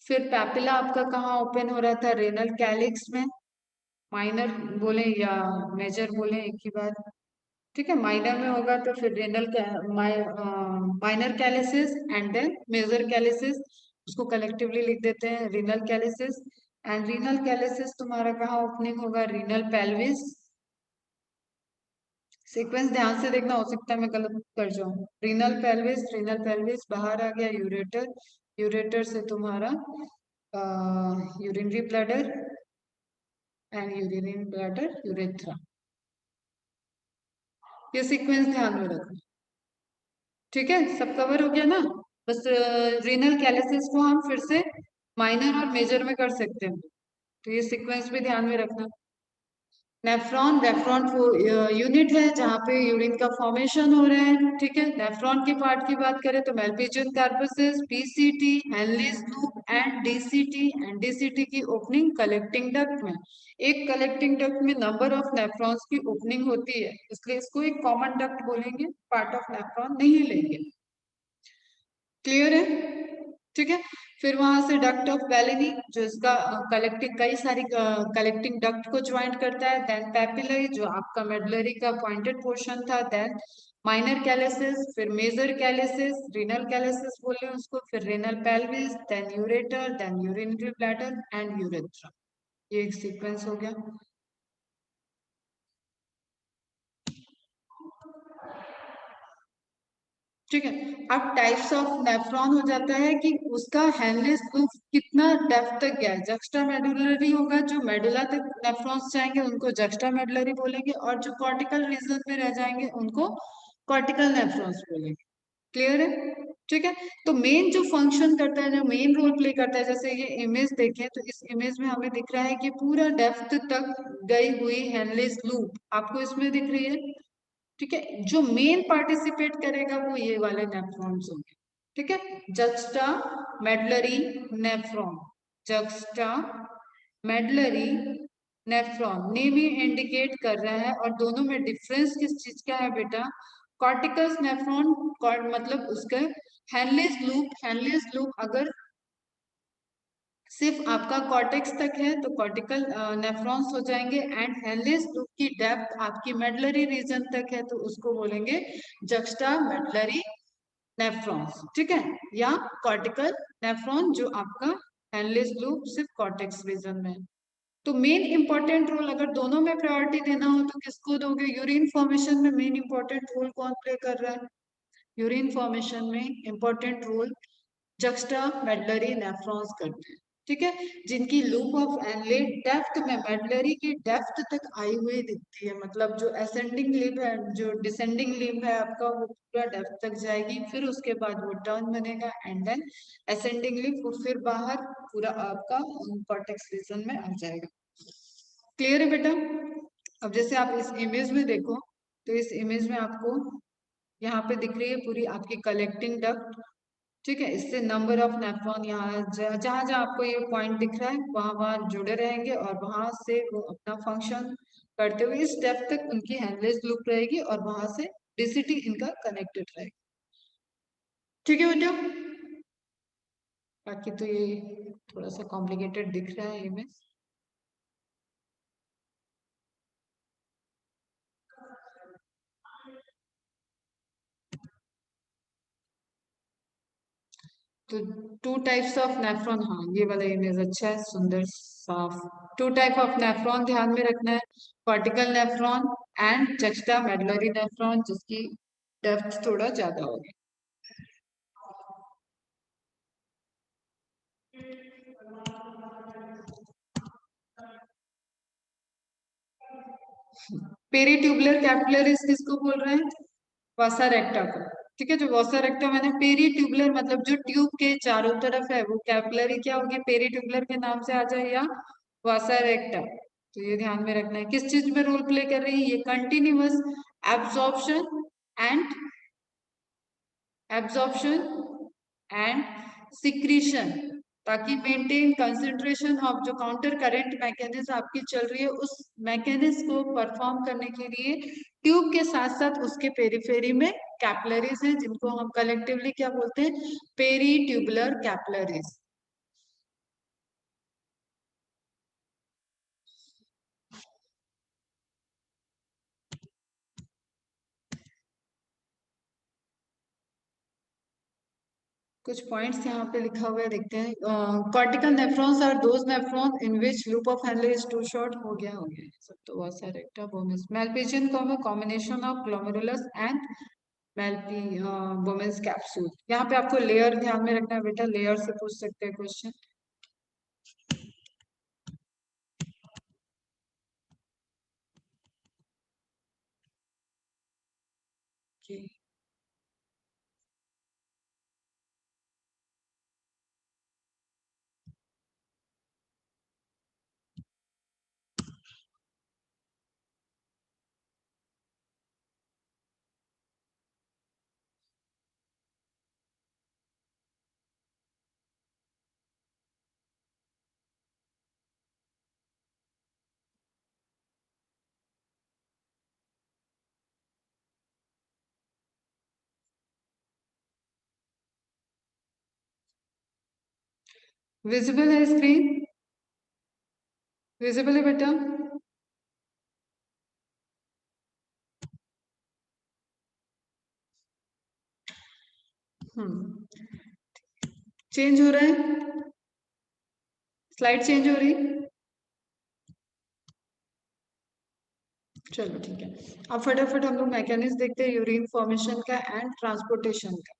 फिर पैपिला आपका कहाँ ओपन हो रहा था, रेनल कैलिक्स में, माइनर बोले या मेजर बोले एक ही बात। ठीक है, माइनर में होगा तो फिर renal minor calyces and then major calyces, उसको कलेक्टिवली लिख देते हैं renal calyces. And renal calyces तुम्हारा कहाँ ओपनिंग होगा, रीनल पेल्विस। सीक्वेंस ध्यान से देखना, हो सकता है मैं गलत कर जाऊं। रीनल पेल्विस बाहर आ गया यूरेटर, यूरेटर से तुम्हारा urinary bladder and urinary bladder urethra. ये सीक्वेंस ध्यान में रखना। ठीक है, सब कवर हो गया ना? बस रीनल कैलिसिस को हम फिर से माइनर और मेजर में कर सकते हैं। तो ये सीक्वेंस भी ध्यान में रखना। नेफ्रॉन, नेफ्रॉन वो यूनिट है जहाँ पे यूरिन का फॉर्मेशन हो रहा है, ठीक है। नेफ्रॉन के पार्ट की बात करें तो Malpighian corpuscles, PCT, Henle's loop and DCT. And DCT की ओपनिंग कलेक्टिंग डक्ट में, एक कलेक्टिंग डक्ट में नंबर ऑफ नेफ्रॉन्स की ओपनिंग होती है, इसलिए इसको एक कॉमन डक्ट बोलेंगे, पार्ट ऑफ नेफ्रॉन नहीं लेंगे। क्लियर है, ठीक है। फिर वहां से डक्ट ऑफ बेलेनी जो इसका कलेक्टिंग, कई सारी कलेक्टिंग डक्ट को ज्वाइन करता है। देन पैपिलरी जो आपका मेडुलरी का पॉइंटेड पोर्शन था। देन माइनर कैलेसिस, फिर मेजर कैलेसिस, रीनल कैलेसिस बोले उसको, फिर renal pelvis, then ureter, then urinary bladder and urethra. ये एक सीक्वेंस हो गया। ठीक है। अब टाइप्स ऑफ नेफ्रॉन हो जाता है कि उसका हेनलेस लूप कितना डेप्थ तक गया है। जक्स्टा मेडुलरी होगा, जो मेडुला तक नेफ्रॉन्स जाएंगे उनको जक्स्टा मेडुलरी बोलेंगे, और जो कॉर्टिकल रीजन में रह जाएंगे उनको कॉर्टिकल नेफ्रॉन्स बोलेंगे। क्लियर है, ठीक है। तो मेन जो फंक्शन करता है, जो मेन रोल प्ले करता है, जैसे ये इमेज देखें तो इस इमेज में हमें दिख रहा है कि पूरा डेप्थ तक गई हुई हेनलेस लूप आपको इसमें दिख रही है, ठीक है। जो मेन पार्टिसिपेट करेगा वो ये वाले नेफ्रॉन्स होंगे, ठीक है। Juxtamedullary nephron, juxtamedullary nephron name ही इंडिकेट कर रहा है। और दोनों में डिफरेंस किस चीज का है बेटा? कॉर्टिकस नेफ्रॉन, मतलब उसका हेनलेस लूप, हेनलेस लूप अगर सिर्फ आपका कॉर्टेक्स तक है तो कॉर्टिकल नेफ्रॉन्स हो जाएंगे। एंड हेनलेस लूप की डेप्थ आपकी मेडलरी रीजन तक है तो उसको बोलेंगे जक्स्टा मेडलरी नेफ्रॉन्स, ठीक है, या कॉर्टिकल नेफ्रॉन जो आपका हेनलेस लूप सिर्फ कॉर्टेक्स रीजन में है। तो मेन इंपॉर्टेंट रोल अगर दोनों में प्रायोरिटी देना हो तो किसको दोगे? यूरिन फॉर्मेशन में मेन इंपॉर्टेंट रोल कौन प्ले कर रहा है? यूरिन फॉर्मेशन में important role juxta medullary nephrons करते हैं, ठीक है। जिनकी लूप ऑफ एनलेट डेप्थ में मेडलरी की डेप्थ तक आई हुई दिखती है, मतलब जो असेंडिंग लिम्ब है, जो डिसेंडिंग लिम्ब है आपका, वो पूरा डेप्थ तक जाएगी, फिर उसके बाद वो टर्न बनेगा एंड देन असेंडिंग लिम्ब, वो फिर बाहर पूरा आपका कॉर्टेक्स रीजन में आ जाएगा। क्लियर है बेटा? अब जैसे आप इस इमेज में देखो तो इस इमेज में आपको यहाँ पे दिख रही है पूरी आपकी कलेक्टिंग डक्ट, ठीक है। इससे नंबर ऑफ नेफ्रॉन यहाँ जहाँ जहाँ आपको ये पॉइंट दिख रहा है वहां वहां जुड़े रहेंगे, और वहां से वो अपना फंक्शन करते हुए इस डेप्थ तक उनकी हेनलेस लूप रहेगी, और वहां से डीसीटी इनका कनेक्टेड रहेगा, ठीक है बेटा। बाकी तो ये थोड़ा सा कॉम्प्लिकेटेड दिख रहा है इमेज। तो टू टाइप्स ऑफ नेफ्रॉन, हाँ ये वाला इमेज अच्छा है, सुंदर साफ। टू टाइप ऑफ नेफ्रॉन ध्यान में रखना है, cortical nephron and juxta medullary nephron, जिसकी डेप्थ थोड़ा ज्यादा होगी। पेरीट्यूबुलर कैपिलरीज किसको बोल रहे हैं? वसा रेक्टा को, ठीक है। जो वसा रेक्टा मैंने पेरीट्यूबुलर मतलब जो ट्यूब के चारों तरफ है वो कैपिलरी क्या होगी? पेरीट्यूबुलर के नाम से आ जाए, या वसा रेक्टा। तो ये ध्यान में रखना है, किस चीज में रोल प्ले कर रही है ये? Continuous absorption and absorption and secretion, ताकि मेंटेन कंसंट्रेशन ऑफ जो काउंटर करंट मैकेनिज्म आपकी चल रही है उस मैकेनिज्म को परफॉर्म करने के लिए ट्यूब के साथ साथ उसके पेरिफेरी में कैपिलरीज हैं, जिनको हम कलेक्टिवली क्या बोलते हैं? Peritubular capillaries. कुछ पॉइंट्स यहाँ पे लिखा हुआ है, देखते हैं। Cortical nephrons are those nephron in which loop of Henle is too short. हो गया ये सब तो बहुत सारे Bowman's Malpighian combination of glomerulus and मेल्पी वुमेन्स कैप्सूल। यहाँ पे आपको लेयर ध्यान में रखना है बेटा, लेयर से पूछ सकते हैं क्वेश्चन। विजिबल है स्क्रीन? विजिबल है बेटा? हम्म। चेंज हो रहा है? स्लाइड चेंज हो रही? चलो ठीक है। अब फटाफट हम लोग मैकेनिज्म देखते हैं यूरिन फॉर्मेशन का एंड ट्रांसपोर्टेशन का।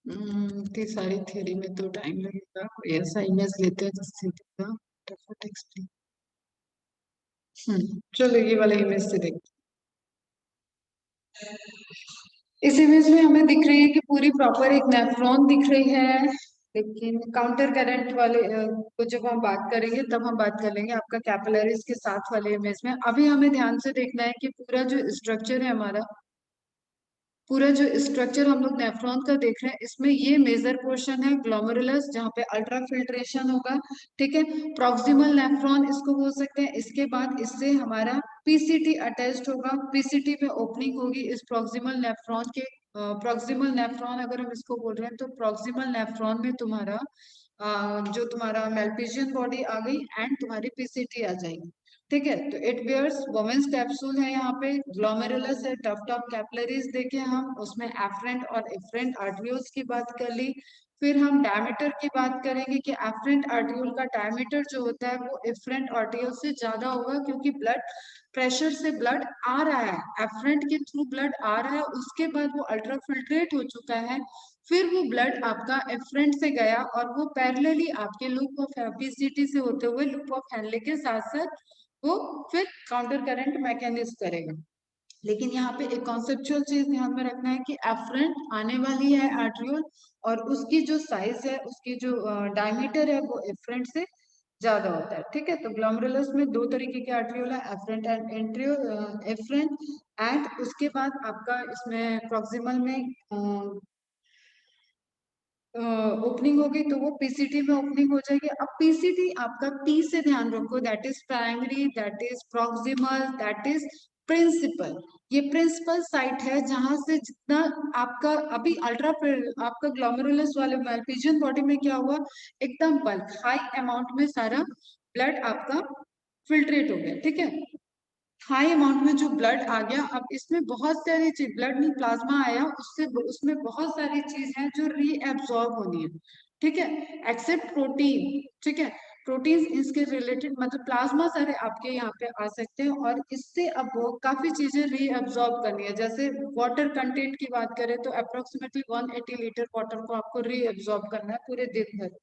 इतनी सारी थ्योरी में तो टाइम लगेगा, कोई ऐसा इमेज लेते हैं जिससे दिखा फटाफट एक्सप्लेन। चलो ये वाला इमेज से देखते हैं। इस इमेज में हमें दिख रही है कि पूरी प्रॉपर एक नेफ्रॉन दिख रही है, लेकिन काउंटर करंट वाले को जब हम बात करेंगे तब हम बात कर लेंगे आपका कैपिलरीज के साथ वाले इमेज में। अभी हमें ध्यान से देखना है कि पूरा जो स्ट्रक्चर है हमारा, पूरा जो स्ट्रक्चर हम लोग नेफ्रॉन का देख रहे हैं, इसमें ये मेजर पोर्शन है ग्लोमेरुलस जहाँ पे अल्ट्रा फिल्ट्रेशन होगा। ठीक है, प्रॉक्सिमल नेफ्रॉन इसको बोल सकते हैं। इसके बाद इससे हमारा पीसीटी अटैच्ड होगा, पीसीटी में ओपनिंग होगी इस प्रॉक्सिमल नेफ्रॉन के। प्रॉक्सिमल नेफ्रॉन अगर हम इसको बोल रहे हैं तो प्रॉक्सिमल नेफ्रॉन में तुम्हारा जो तुम्हारा मेल्पिजियन बॉडी आ गई एंड तुम्हारी पीसीटी आ जाएगी। ठीक है, तो इट बियर्स वोमेन्स कैप्सूल है, यहाँ पे ग्लोमेरुलस है, टफ टफ कैपिलरीज देखे हम, उसमें एफरेंट और इफरेंट आर्टरियोल्स की बात कर ली। फिर हम डायमीटर की बात करेंगे कि एफरेंट आर्टरियोल का डायमीटर जो होता है वो इफरेंट आर्टरियोल से ज्यादा होगा, क्योंकि ब्लड प्रेशर से ब्लड आ रहा है, एफरेंट के थ्रू ब्लड आ रहा है, उसके बाद वो अल्ट्रा फिल्ट्रेट हो चुका है, फिर वो ब्लड आपका एफरेंट से गया और वो पैरेलली आपके लूप ऑफ पीसीटी से होते हुए लूप ऑफ हेनले के साथ साथ वो फिर काउंटर करंट मैकेनिज्म करेगा। लेकिन यहाँ पे एक कॉन्सेप्चुअल चीज ध्यान में रखना है कि एफरेंट आने वाली है आर्ट्रियोल, और उसकी जो साइज है, उसकी जो डायमीटर है वो एफरेंट से ज्यादा होता है। ठीक है, तो ग्लोमेरुलस में दो तरीके के आर्ट्रियोल है, एफरेंट एंड एंट्रियो एफरेंट। एंड उसके बाद आपका इसमें प्रॉक्सिमल में ओपनिंग होगी तो वो पीसीटी में ओपनिंग हो जाएगी। अब पीसीटी आपका पी से ध्यान रखो, that is primary, that is proximal, that is principal. ये प्रिंसिपल साइट है जहां से जितना आपका अभी अल्ट्रा आपका ग्लोमेरुलस वाले मैलपिजियन बॉडी में क्या हुआ, एकदम बल्क हाई अमाउंट में सारा ब्लड आपका फिल्ट्रेट हो गया। ठीक है, हाई अमाउंट में जो ब्लड आ गया, अब इसमें बहुत सारी चीज, ब्लड में प्लाज्मा आया, उससे उसमें बहुत सारी चीज है जो रीएब्सॉर्ब होनी है। ठीक है, एक्सेप्ट प्रोटीन। ठीक है, प्रोटीन इसके रिलेटेड, मतलब प्लाज्मा सारे आपके यहाँ पे आ सकते हैं, और इससे अब वो काफी चीजें रीएब्सॉर्ब करनी है। जैसे वाटर कंटेंट की बात करें तो अप्रोक्सीमेटली 180 लीटर वाटर को आपको रीएब्सॉर्ब करना है पूरे दिन भर।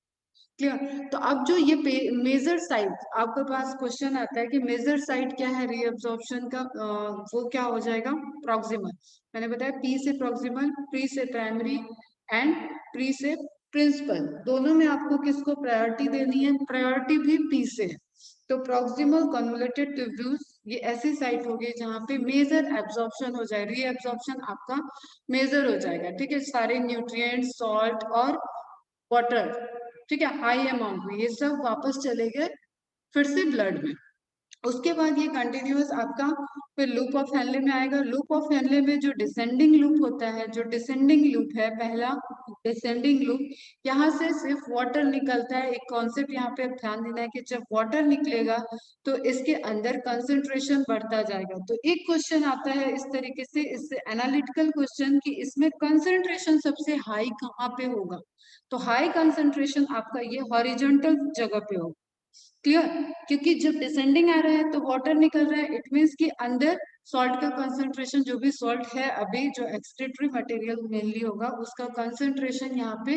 क्लियर? तो अब जो ये मेजर साइट आपके पास क्वेश्चन आता है कि मेजर साइट क्या है रीअब्जॉर्प्शन का, वो क्या हो जाएगा, प्रॉक्सिमल। मैंने बताया पी से प्रॉक्सिमल, प्री से प्राइमरी एंड प्री से प्रिंसिपल। दोनों में आपको किसको प्रायोरिटी देनी है, प्रायोरिटी भी पी से है। तो प्रॉक्सिमल कन्वोलेटेड ट्यूब्यूल्स ये ऐसी साइट होगी जहां पे मेजर एब्जॉर्प्शन हो जाए, रीअब्जॉर्प्शन आपका मेजर हो जाएगा। ठीक है, सारे न्यूट्रिएंट, सॉल्ट और वाटर, ठीक है, हाई अमाउंट में ये सब वापस चले गए फिर से ब्लड में। उसके बाद ये कंटिन्यूअस आपका फिर लूप ऑफ हेनले में आएगा। लूप ऑफ हेनले में जो डिसेंडिंग लूप होता है, जो डिसेंडिंग लूप है पहला डिसेंडिंग लूप, यहाँ से सिर्फ वाटर निकलता है। एक कॉन्सेप्ट यहाँ पे अब ध्यान देना है कि जब वाटर निकलेगा तो इसके अंदर कंसंट्रेशन बढ़ता जाएगा। तो एक क्वेश्चन आता है इस तरीके से, इससे एनालिटिकल क्वेश्चन कि इसमें कंसंट्रेशन सबसे हाई कहाँ पे होगा। तो हाई कंसंट्रेशन आपका ये हॉरिजॉन्टल जगह पे होगा। क्लियर? क्योंकि जब डिसेंडिंग आ रहा है तो वाटर निकल रहा है, इट मीन्स कि अंदर सॉल्ट का कंसंट्रेशन, जो भी सॉल्ट है अभी जो एक्सक्रीटरी मटेरियल मेनली होगा उसका कंसंट्रेशन यहाँ पे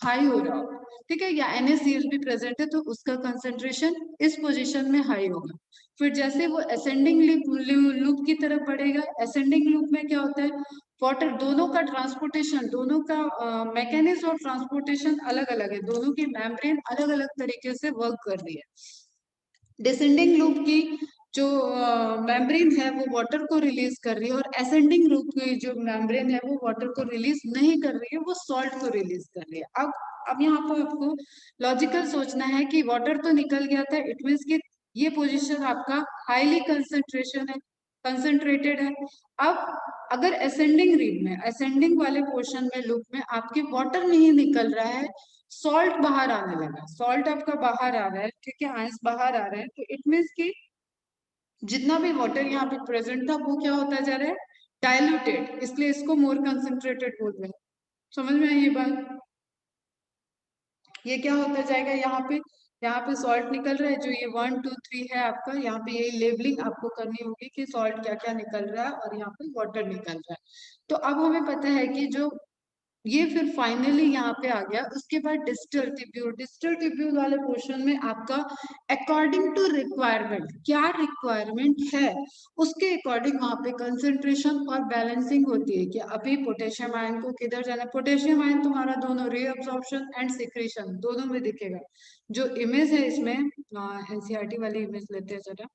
हाई हो रहा होगा, ठीक है, या NaCl भी प्रेजेंट है तो उसका कंसंट्रेशन इस पोजीशन में हाई होगा। फिर जैसे वो असेंडिंग लूप की तरफ बढ़ेगा, असेंडिंग लूप में क्या होता है, वाटर दोनों का ट्रांसपोर्टेशन, दोनों का मैकेनिज्म ऑफ ट्रांसपोर्टेशन अलग अलग है, दोनों की मेम्ब्रेन अलग अलग तरीके से वर्क कर रही है। डिसेंडिंग लूप की जो मेम्ब्रेन है वो वाटर को रिलीज कर रही है, और असेंडिंग लूप की जो मेम्ब्रेन है वो वाटर को रिलीज नहीं कर रही है, वो सॉल्ट को रिलीज कर रही है। अब यहाँ पर आपको लॉजिकल सोचना है कि वाटर तो निकल गया था, इट मीन्स कि ये पोजीशन आपका हाईली कंसंट्रेशन है, कंसंट्रेटेड है। अब अगर असेंडिंग रीड में, असेंडिंग वाले पोर्शन में लूप में आपके वाटर नहीं निकल रहा है, सॉल्ट बाहर आने लगा, सॉल्ट आपका बाहर आ रहा है, ठीक है, आयंस बाहर आ रहे हैं, तो इट मीन्स कि जितना भी वाटर यहाँ पे प्रेजेंट था वो क्या होता जा रहा है, डाइल्यूटेड, इसलिए इसको मोर कंसंट्रेटेड बोल रहे हैं। समझ में आई ये बात? ये क्या होता जाएगा, यहाँ पे सॉल्ट निकल रहा है, जो ये 1 2 3 है आपका, यहाँ पे ये लेबलिंग आपको करनी होगी कि सॉल्ट क्या क्या निकल रहा है और यहाँ पे वाटर निकल रहा है। तो अब हमें पता है कि जो ये फिर फाइनली यहाँ पे आ गया, उसके बाद डिस्टल ट्यूब्यूल, डिस्टल ट्यूब्यूल वाले पोर्शन में आपका अकॉर्डिंग टू रिक्वायरमेंट, क्या रिक्वायरमेंट है उसके अकॉर्डिंग वहां पे कंसंट्रेशन और बैलेंसिंग होती है कि अभी पोटेशियम आयन को किधर जाना है। पोटेशियम आयन तुम्हारा दोनों रीअब्सॉर्प्शन एंड सिक्रीशन दोनों में दिखेगा। जो इमेज है इसमें एनसीईआरटी वाली इमेज लेते हैं जरा,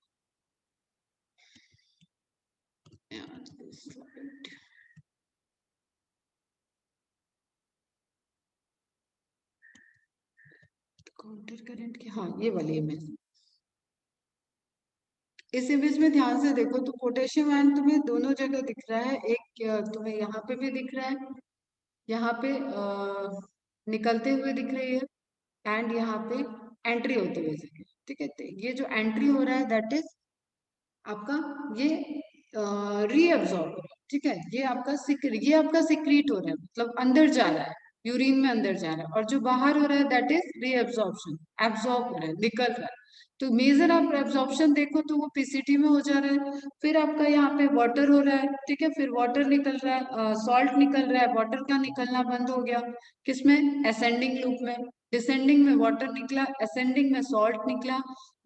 काउंटर करंट की, हाँ ये वाली इमेज, इस इमेज में ध्यान से देखो तो पोटेशियम आयन तुम्हें दोनों जगह दिख रहा है, एक तुम्हें यहाँ पे भी दिख रहा है, यहाँ पे निकलते हुए दिख रही है, एंड यहाँ पे एंट्री होते हुए दिख रही है, ठीक है। तो ये जो एंट्री हो रहा है दैट इज आपका ये रीअब्सॉर्ब हो रहा है, ठीक है, ये आपका सिक्रीट हो रहा है, मतलब अंदर जा रहा है, यूरिन में अंदर जा रहा है, और जो बाहर हो रहा है दैट इज रीअब्सॉर्प्शन, एब्सॉर्ब हो रहा है, निकल रहा है। तो मेजर आप एब्सॉर्प्शन देखो तो वो पीसीटी में हो जा रहा है, फिर आपका यहाँ पे वाटर हो रहा है, ठीक है, फिर वाटर निकल रहा है, सॉल्ट निकल रहा है, वाटर का निकलना बंद हो गया, किसमें, असेंडिंग लूप में। डिसेंडिंग में वाटर निकला, असेंडिंग में सॉल्ट निकला,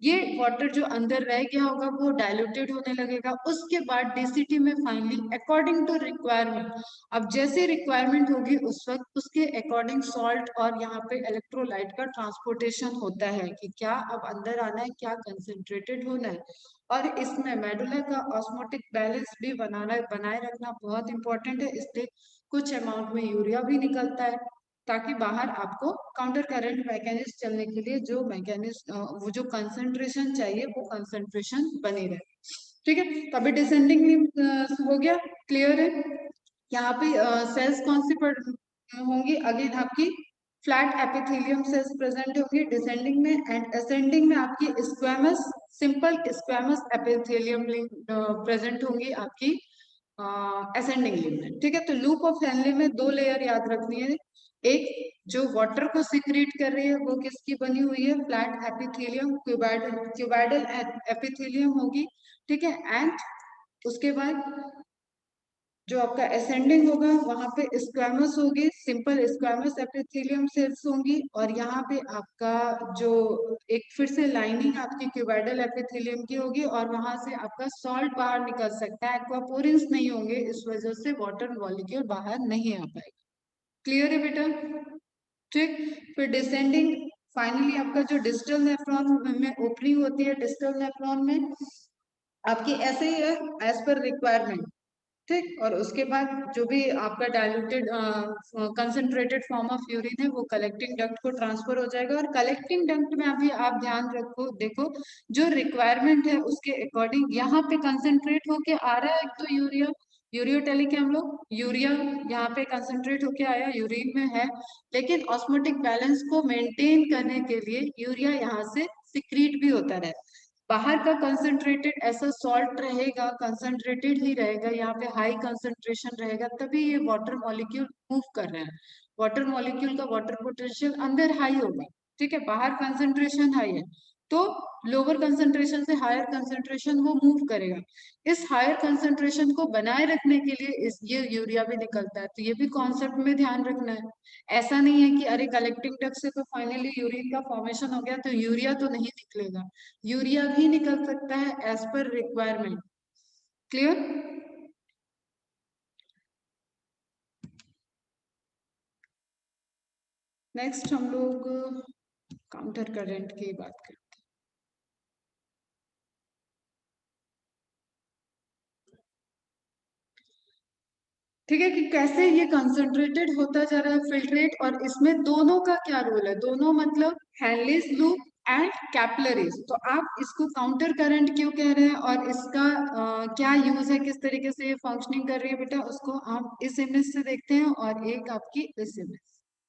ये वाटर जो अंदर रह गया होगा वो डाइल्यूटेड होने लगेगा, उसके बाद डीसीटी में फाइनली अकॉर्डिंग टू रिक्वायरमेंट, अब जैसे रिक्वायरमेंट होगी उस वक्त उसके अकॉर्डिंग सॉल्ट और यहाँ पे इलेक्ट्रोलाइट का ट्रांसपोर्टेशन होता है कि क्या अब अंदर आना है, क्या कंसेंट्रेटेड होना है। और इसमें मेडुला का ऑस्मोटिक बैलेंस भी बनाए रखना बहुत इंपॉर्टेंट है, इसलिए कुछ अमाउंट में यूरिया भी निकलता है, ताकि बाहर आपको काउंटर करंट मैकेनिज्म चलने के लिए जो मैकेनिज्म वो जो कंसंट्रेशन चाहिए वो कंसंट्रेशन बनी रहे, ठीक है। तो अभी डिसेंडिंग हो गया, क्लियर है। यहाँ पे सेल्स कौन सी होंगी, अगेन आपकी फ्लैट एपिथेलियम सेल्स प्रेजेंट होंगी डिसेंडिंग में, एंड असेंडिंग में आपकी squamous, simple squamous epithelium present होंगी आपकी असेंडिंग लिम्ब में, ठीक है। तो लूप ऑफ हेनले में दो लेयर याद रखनी है, एक जो वाटर को सिक्रीट कर रही है वो किसकी बनी हुई है, फ्लैट एपिथेलियम, क्यूबाइडल एपिथेलियम होगी, ठीक है, एंड उसके बाद जो आपका असेंडिंग होगा वहां पे स्क्वेमस होगी, सिंपल स्क्वेमस एपिथेलियम सेल्स होंगी, और यहाँ पे आपका जो एक फिर से लाइनिंग आपकी क्यूबाइडल एपिथेलियम की होगी, और वहां से आपका सॉल्ट बाहर निकल सकता है, एक्वापोरिन्स नहीं होंगे, इस वजह से वाटर मॉलिक्यूल बाहर नहीं आ पाएगा। क्लियर है बेटा? ठीक। फिर डिसेंडिंग, फाइनली आपका जो डिस्टल नेफ्रॉन में ओपनिंग होती है, डिस्टल नेफ्रॉन में आपकी ऐसे ही है एज पर रिक्वायरमेंट, ठीक। और उसके बाद जो भी आपका diluted concentrated form of urine है वो कलेक्टिंग डक्ट को ट्रांसफर हो जाएगा, और कलेक्टिंग डक्ट में अभी आप ध्यान रखो, देखो जो रिक्वायरमेंट है उसके अकॉर्डिंग यहाँ पे कंसंट्रेट होके आ रहा है, एक तो यूरिया, यूरियोटेलिक हम लोग यूरिया यहाँ पे कंसंट्रेट होके आया, यूरिन में है, लेकिन ऑस्मोटिक बैलेंस को मेंटेन करने के लिए यूरिया यहाँ से सिक्रीट भी होता रहता है, बाहर का कंसंट्रेटेड ऐसा सॉल्ट रहेगा, कंसंट्रेटेड ही रहेगा, यहाँ पे हाई कंसंट्रेशन रहेगा, तभी ये वाटर मॉलिक्यूल मूव कर रहे हैं, वाटर मॉलिक्यूल का वाटर पोटेंशियल अंदर हाई होगा, ठीक है, बाहर कंसंट्रेशन हाई है, तो लोअर कंसंट्रेशन से हायर कंसंट्रेशन वो मूव करेगा। इस हायर कंसंट्रेशन को बनाए रखने के लिए इस ये यूरिया भी निकलता है, तो ये भी कॉन्सेप्ट में ध्यान रखना है। ऐसा नहीं है कि अरे कलेक्टिंग डक्ट से तो फाइनली यूरिन का फॉर्मेशन हो गया तो यूरिया तो नहीं निकलेगा, यूरिया भी निकल सकता है as per requirement. Clear? Next हम लोग काउंटर करंट की बात करते हैं। ठीक है कि कैसे ये कंसंट्रेटेड होता जा रहा है फिल्ट्रेट, और इसमें दोनों का क्या रोल है, दोनों मतलब हेनलीज लूप एंड कैपिलरीज। तो आप इसको काउंटर करंट क्यों कह रहे हैं और इसका क्या यूज है, किस तरीके से ये फंक्शनिंग कर रही है बेटा, उसको आप इस इमेज से देखते हैं और एक आपकी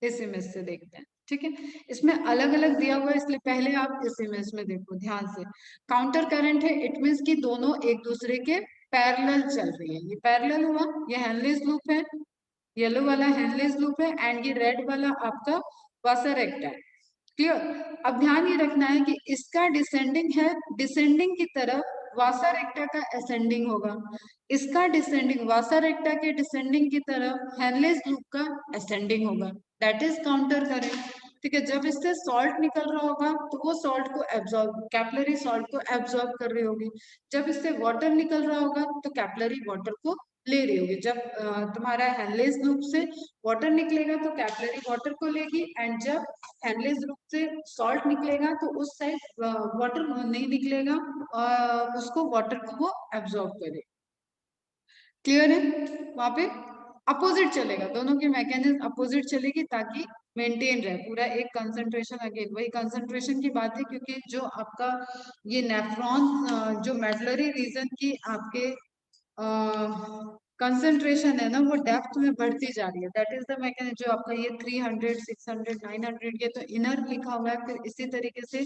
इस इमेज से देखते हैं। ठीक है, इसमें अलग अलग दिया हुआ है इसलिए पहले आप इस इमेज में देखो ध्यान से। काउंटर करंट है, इट मीन्स कि दोनों एक दूसरे के पैरेलल चल रही है। ये पैरेलल हुआ, ये हेनलीज लूप है, येलो वाला हेनलीज लूप है एंड ये रेड वाला आपका वासर एक्ट है। क्लियर? अब ध्यान ये रखना है कि इसका डिसेंडिंग है, डिसेंडिंग की तरफ वासर एक्टा का असेंडिंग होगा, इसका डिसेंडिंग वासर एक्टा के डिसेंडिंग की तरफ हेनलीज लूप का असेंडिंग होगा। That is counter current. ठीक है, जब इससे सॉल्ट निकल रहा होगा तो वो सॉल्ट को एब्जॉर्ब, कैपिलरी सॉल्ट को एब्जॉर्ब कर रही होगी। जब इससे वाटर निकल रहा होगा तो कैपिलरी वाटर को ले रही होगी। जब तुम्हारा हेनलेस लूप से वाटर निकलेगा तो कैपिलरी वाटर को लेगी, एंड जब हेनलेस लूप से सॉल्ट निकलेगा तो उस साइड वाटर नहीं निकलेगा, उसको वाटर को वो एब्जॉर्ब करेगा। क्लियर है? वहां पे अपोजिट चलेगा, दोनों की मैकेनिज्म अपोजिट चलेगी ताकि मेंटेन रहे पूरा एक कंसंट्रेशन। अगेन वही कंसंट्रेशन की बात है, क्योंकि जो आपका ये नेफ्रॉन जो मेडलरी रीजन की आपके कंसंट्रेशन है ना, वो डेप्थ में बढ़ती जा रही है। That is the mechanism. जो आपका ये 300 600 900 ये तो इनर लिखा हुआ है। फिर इसी तरीके से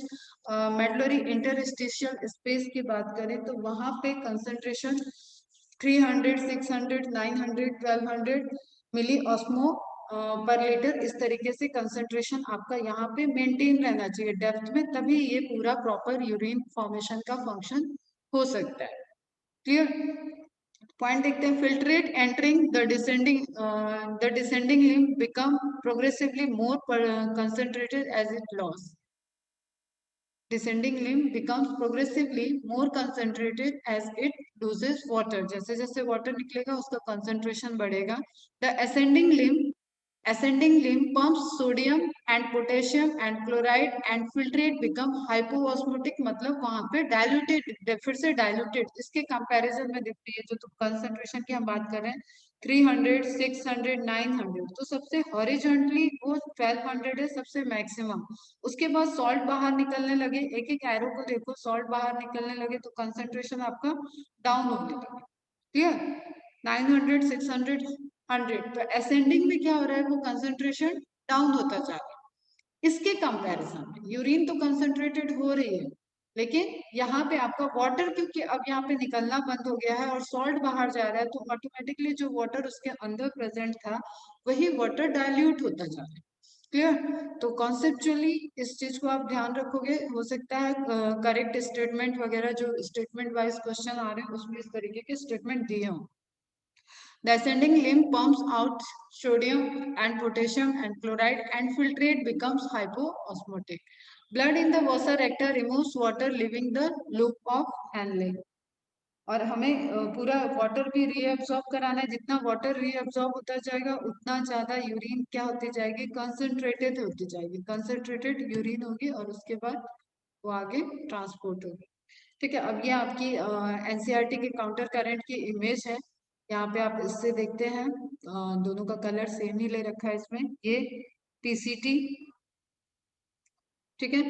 मेडलरी इंटरस्टिशियल स्पेस की बात करें तो वहां पे कंसंट्रेशन 300 600 900 1200 मिली ऑस्मो पर लीटर, इस तरीके से कंसंट्रेशन आपका यहाँ पे मेंटेन रहना चाहिए डेप्थ में, तभी ये पूरा प्रॉपर यूरिन फॉर्मेशन का फंक्शन हो सकता है। क्लियर? पॉइंट देखते हैं। Filtrate entering the descending limb become progressively more concentrated as it loss. Descending limb becomes progressively more concentrated as it loses water. जैसे जैसे वाटर निकलेगा उसका कंसंट्रेशन बढ़ेगा। The ascending limb pumps sodium and potassium and chloride and filtrate become hypoosmotic, मतलब वहां पे डायल्यूटेड, फिर से डायल्यूटेड। इसके कंपैरिजन में देखते हैं जो तो कंसंट्रेशन की हम बात कर रहे हैं 300 600 900, तो सबसे हॉरिजॉन्टली वो 1200 है सबसे मैक्सिमम। उसके बाद सॉल्ट बाहर निकलने लगे, एक एक एरो को देखो, सॉल्ट बाहर निकलने लगे तो कंसंट्रेशन आपका डाउन होने लगे। क्लियर? 900 600 100, तो असेंडिंग में क्या हो रहा है, वो कंसंट्रेशन डाउन होता जा रहा है। इसके कंपैरिजन में यूरिन तो कंसंट्रेटेड हो रही है, लेकिन यहाँ पे आपका वाटर क्योंकि अब यहाँ पे निकलना बंद हो गया है और सॉल्ट बाहर जा रहा है, तो ऑटोमेटिकली जो वाटर उसके अंदर प्रेजेंट था वही वाटर डाइल्यूट होता जा रहा है। क्लियर? तो कॉन्सेप्चुअली इस चीज को आप ध्यान रखोगे, हो सकता है करेक्ट स्टेटमेंट वगैरह जो स्टेटमेंट वाइज क्वेश्चन आ रहे हैं उसमें इस तरीके के स्टेटमेंट दिए हों। The ascending limb pumps out sodium and potassium and chloride and filtrate becomes hypoosmotic. Blood in the vasa recta removes water leaving the loop of Henle. और हमें पूरा वाटर भी रीअब्सॉर्ब कराना है। जितना वाटर रीअब्सॉर्ब होता जाएगा उतना ज्यादा यूरिन क्या होती जाएगी, कंसंट्रेटेड होती जाएगी, कंसंट्रेटेड यूरिन होगी और उसके बाद वो आगे ट्रांसपोर्ट होगी। ठीक है, अब ये आपकी एनसीईआरटी के काउंटर करंट की इमेज है। यहाँ पे आप इससे देखते हैं दोनों का कलर सेम ही ले रखा है इसमें। ये पीसीटी, ठीक है,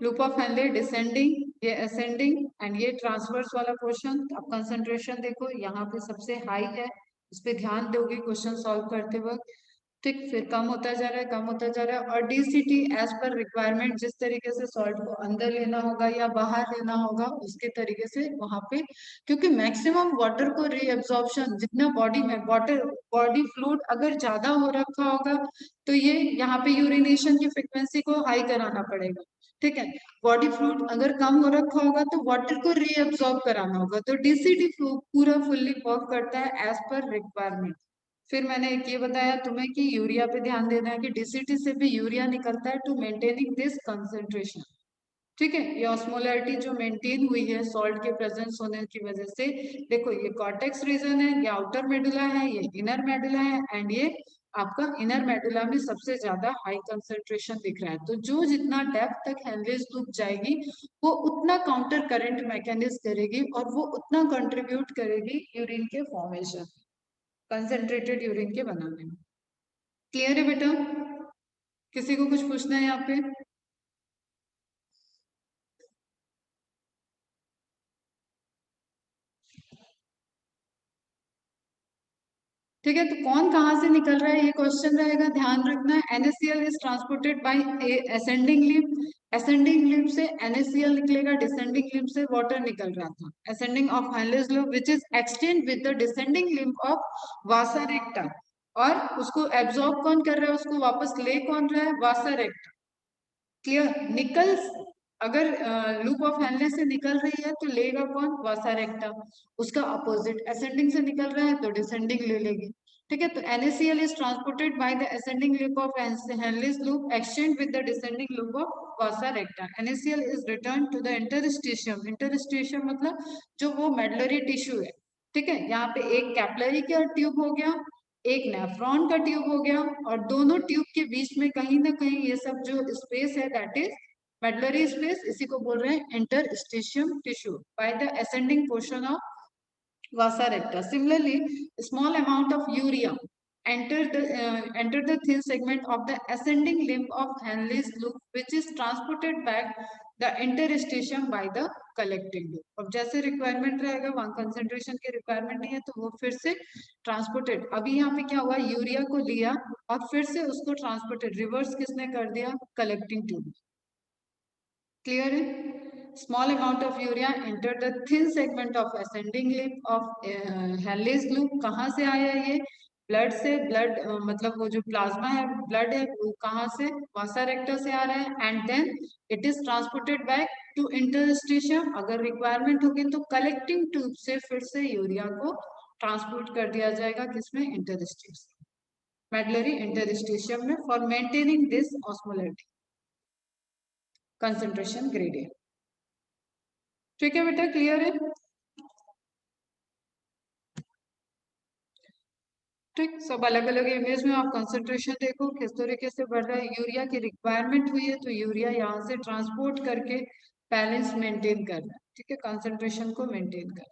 लूप ऑफ हेनले डिसेंडिंग, ये असेंडिंग एंड ये ट्रांसवर्स वाला पोर्शन। अब कंसंट्रेशन देखो यहाँ पे सबसे हाई है, इस पे ध्यान दोगे क्वेश्चन सॉल्व करते वक्त। ठीक, फिर कम होता जा रहा है, कम होता जा रहा है, और डीसीटी एज पर रिक्वायरमेंट, जिस तरीके से सॉल्ट को अंदर लेना होगा या बाहर लेना होगा उसके तरीके से वहां पे, क्योंकि मैक्सिमम वाटर को रीअब्सॉर्प्शन जितना बॉडी में वाटर बॉडी फ्लूइड अगर ज्यादा हो रखा होगा तो ये यहाँ पे यूरिनेशन की फ्रिक्वेंसी को हाई कराना पड़ेगा। ठीक है। बॉडी फ्लूइड अगर कम हो रखा होगा तो वाटर को रीअब्सॉर्ब कराना होगा, तो डीसीटी पूरा फुल्ली वर्क करता है एज पर रिक्वायरमेंट। फिर मैंने एक ये बताया तुम्हें कि यूरिया पे ध्यान देना है कि डीसीटी से भी यूरिया निकलता है टू मेंटेनिंग दिस कंसेंट्रेशन। ठीक है, ये ऑस्मोलैरिटी जो मेंटेन हुई है सॉल्ट के प्रेजेंस होने की वजह से। देखो ये कॉर्टेक्स रीजन है, ये आउटर मेडुला है, ये इनर मेडुला है, एंड ये आपका इनर मेडुला में सबसे ज्यादा हाई कंसंट्रेशन दिख रहा है। तो जो जितना डेप्थ तक हेनरीज लूप जाएगी वो उतना काउंटर करंट मैकेनिज्म करेगी और वो उतना कंट्रीब्यूट करेगी यूरिन के फॉर्मेशन, कंसेंट्रेटेड यूरिन के बनाने में। क्लियर है बेटा? किसी को कुछ पूछना है यहाँ पे? ठीक है, तो कौन कहाँ से निकल रहा है ये क्वेश्चन रहेगा, ध्यान रखना। NaCl is transported by ascending limb. Ascending limb से NaCl निकलेगा, डिसेंडिंग लिम्फ से वाटर निकल रहा था। Ascending of Henle's loop which is extend with the descending limb of vasa recta. और उसको एब्जॉर्ब कौन कर रहा है, उसको वापस ले कौन रहा है, वासा रेक्टा। क्लियर? निकल, अगर लूप ऑफ हेनले से निकल रही है तो लेगा कौन, वासा रेक्टा। उसका अपोजिट असेंडिंग से निकल रहा है तो डिसेंडिंग ले लेगी। ठीक है, तो NaCl is transported by the ascending loop of Henle's loop exchange with the descending loop of vasa recta. NaCl is return to the interstitium. Interstitium मतलब जो वो मेडलरी टिश्यू है। ठीक है, यहाँ पे एक कैपिलरी का ट्यूब हो गया, एक नेफ्रॉन का ट्यूब हो गया, और दोनों ट्यूब के बीच में कहीं ना कहीं ये सब जो स्पेस है दैट इज मेडलरी स्पेस, इसी को बोल रहे हैं interstitium tissue bye the ascending portion of vasa recta. Similarly, a small amount of urea enter the thin segment of the ascending limb of Henle's loop, which is transported back the interstitium by the collecting loop. अब जैसे रिक्वायरमेंट रहेगा, वहां कंसेंट्रेशन की रिक्वायरमेंट नहीं है तो वो फिर से ट्रांसपोर्टेड। अभी यहाँ पे क्या हुआ, यूरिया को लिया और फिर से उसको ट्रांसपोर्टेड रिवर्स किसने कर दिया, कलेक्टिंग ट्यूब। क्लियर है? Small amount of urea enter the thin segment of ascending lip of Henle's loop. कहाँ से आया ये, ब्लड से। ब्लड मतलब वो जो प्लाज्मा है, ब्लड है, वो कहाँ से, वासा रेक्टा से आ रहा है, and then it is transported back to interstitium. अगर रिक्वायरमेंट होगी तो कलेक्टिंग ट्यूब से फिर से यूरिया को ट्रांसपोर्ट कर दिया जाएगा, किसमें, इंटरस्टिशियम, मेडलरी इंटरस्टिशियम में, for maintaining this osmolarity concentration gradient. ठीक है बेटा, क्लियर है? ठीक, सब अलग अलग इमेज में आप कंसंट्रेशन देखो किस तरीके से बढ़ रहा है। यूरिया की रिक्वायरमेंट हुई है तो यूरिया यहाँ से ट्रांसपोर्ट करके बैलेंस मेंटेन कर रहा है। ठीक है, कंसंट्रेशन को मेंटेन कर।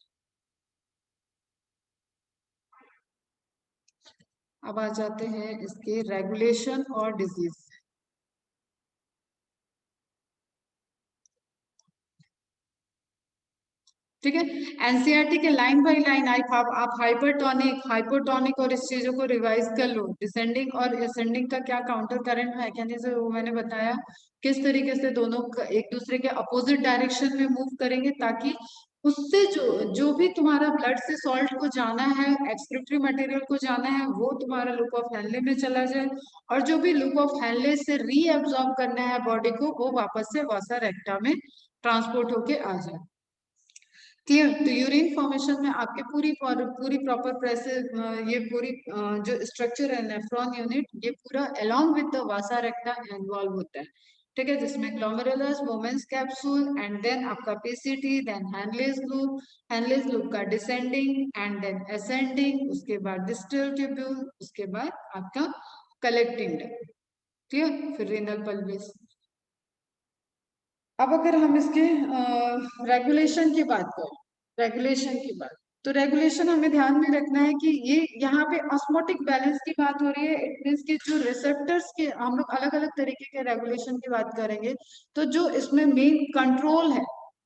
अब आ जाते हैं इसके रेगुलेशन और डिजीज। ठीक है, एनसीईआरटी के लाइन बाय लाइन आप हाइपरटोनिक, हाइपोटोनिक और इस चीजों को रिवाइज कर लो। डिसेंडिंग और असेंडिंग का क्या काउंटर करंट मैकेनिज्म वो मैंने बताया, किस तरीके से दोनों एक दूसरे के अपोजिट डायरेक्शन में मूव करेंगे, ताकि उससे जो जो भी तुम्हारा ब्लड से सॉल्ट को जाना है, एक्सक्रीटरी मटेरियल को जाना है, वो तुम्हारा लूप ऑफ हेनले में चला जाए, और जो भी लूप ऑफ हेनले से रीअब्सॉर्ब करना है बॉडी को, वो वापस से वासा रेक्टा में ट्रांसपोर्ट होके आ जाए। क्लियर? तो यूरिन फॉर्मेशन में आपके पूरी प्रॉपर प्रेसिस, ये पूरी जो स्ट्रक्चर है नेफ्रॉन यूनिट, ये पूरा along with the Vasa रेक्टा involve होता है। ठीक है, जिसमें ग्लोमेरुलस मोमेंस कैप्सूल, एंड देन आपका पीसीटी, देन हैंडलेस लूप का डिसेंडिंग एंड देन असेंडिंग, उसके बाद डिस्टल ट्यूब्यूल, उसके बाद आपका कलेक्टिंग। क्लियर? फिर रेनल पल्विस। अब अगर हम इसके रेगुलेशन की बात करें, रेगुलेशन की बात, तो रेगुलेशन हमें ध्यान में रखना है कि ये यहाँ पे ऑस्मोटिक बैलेंस की बात हो रही है। इट मीन्स कि जो रिसेप्टर्स के, हम लोग अलग अलग तरीके के रेगुलेशन की बात करेंगे, तो जो इसमें मेन कंट्रोल है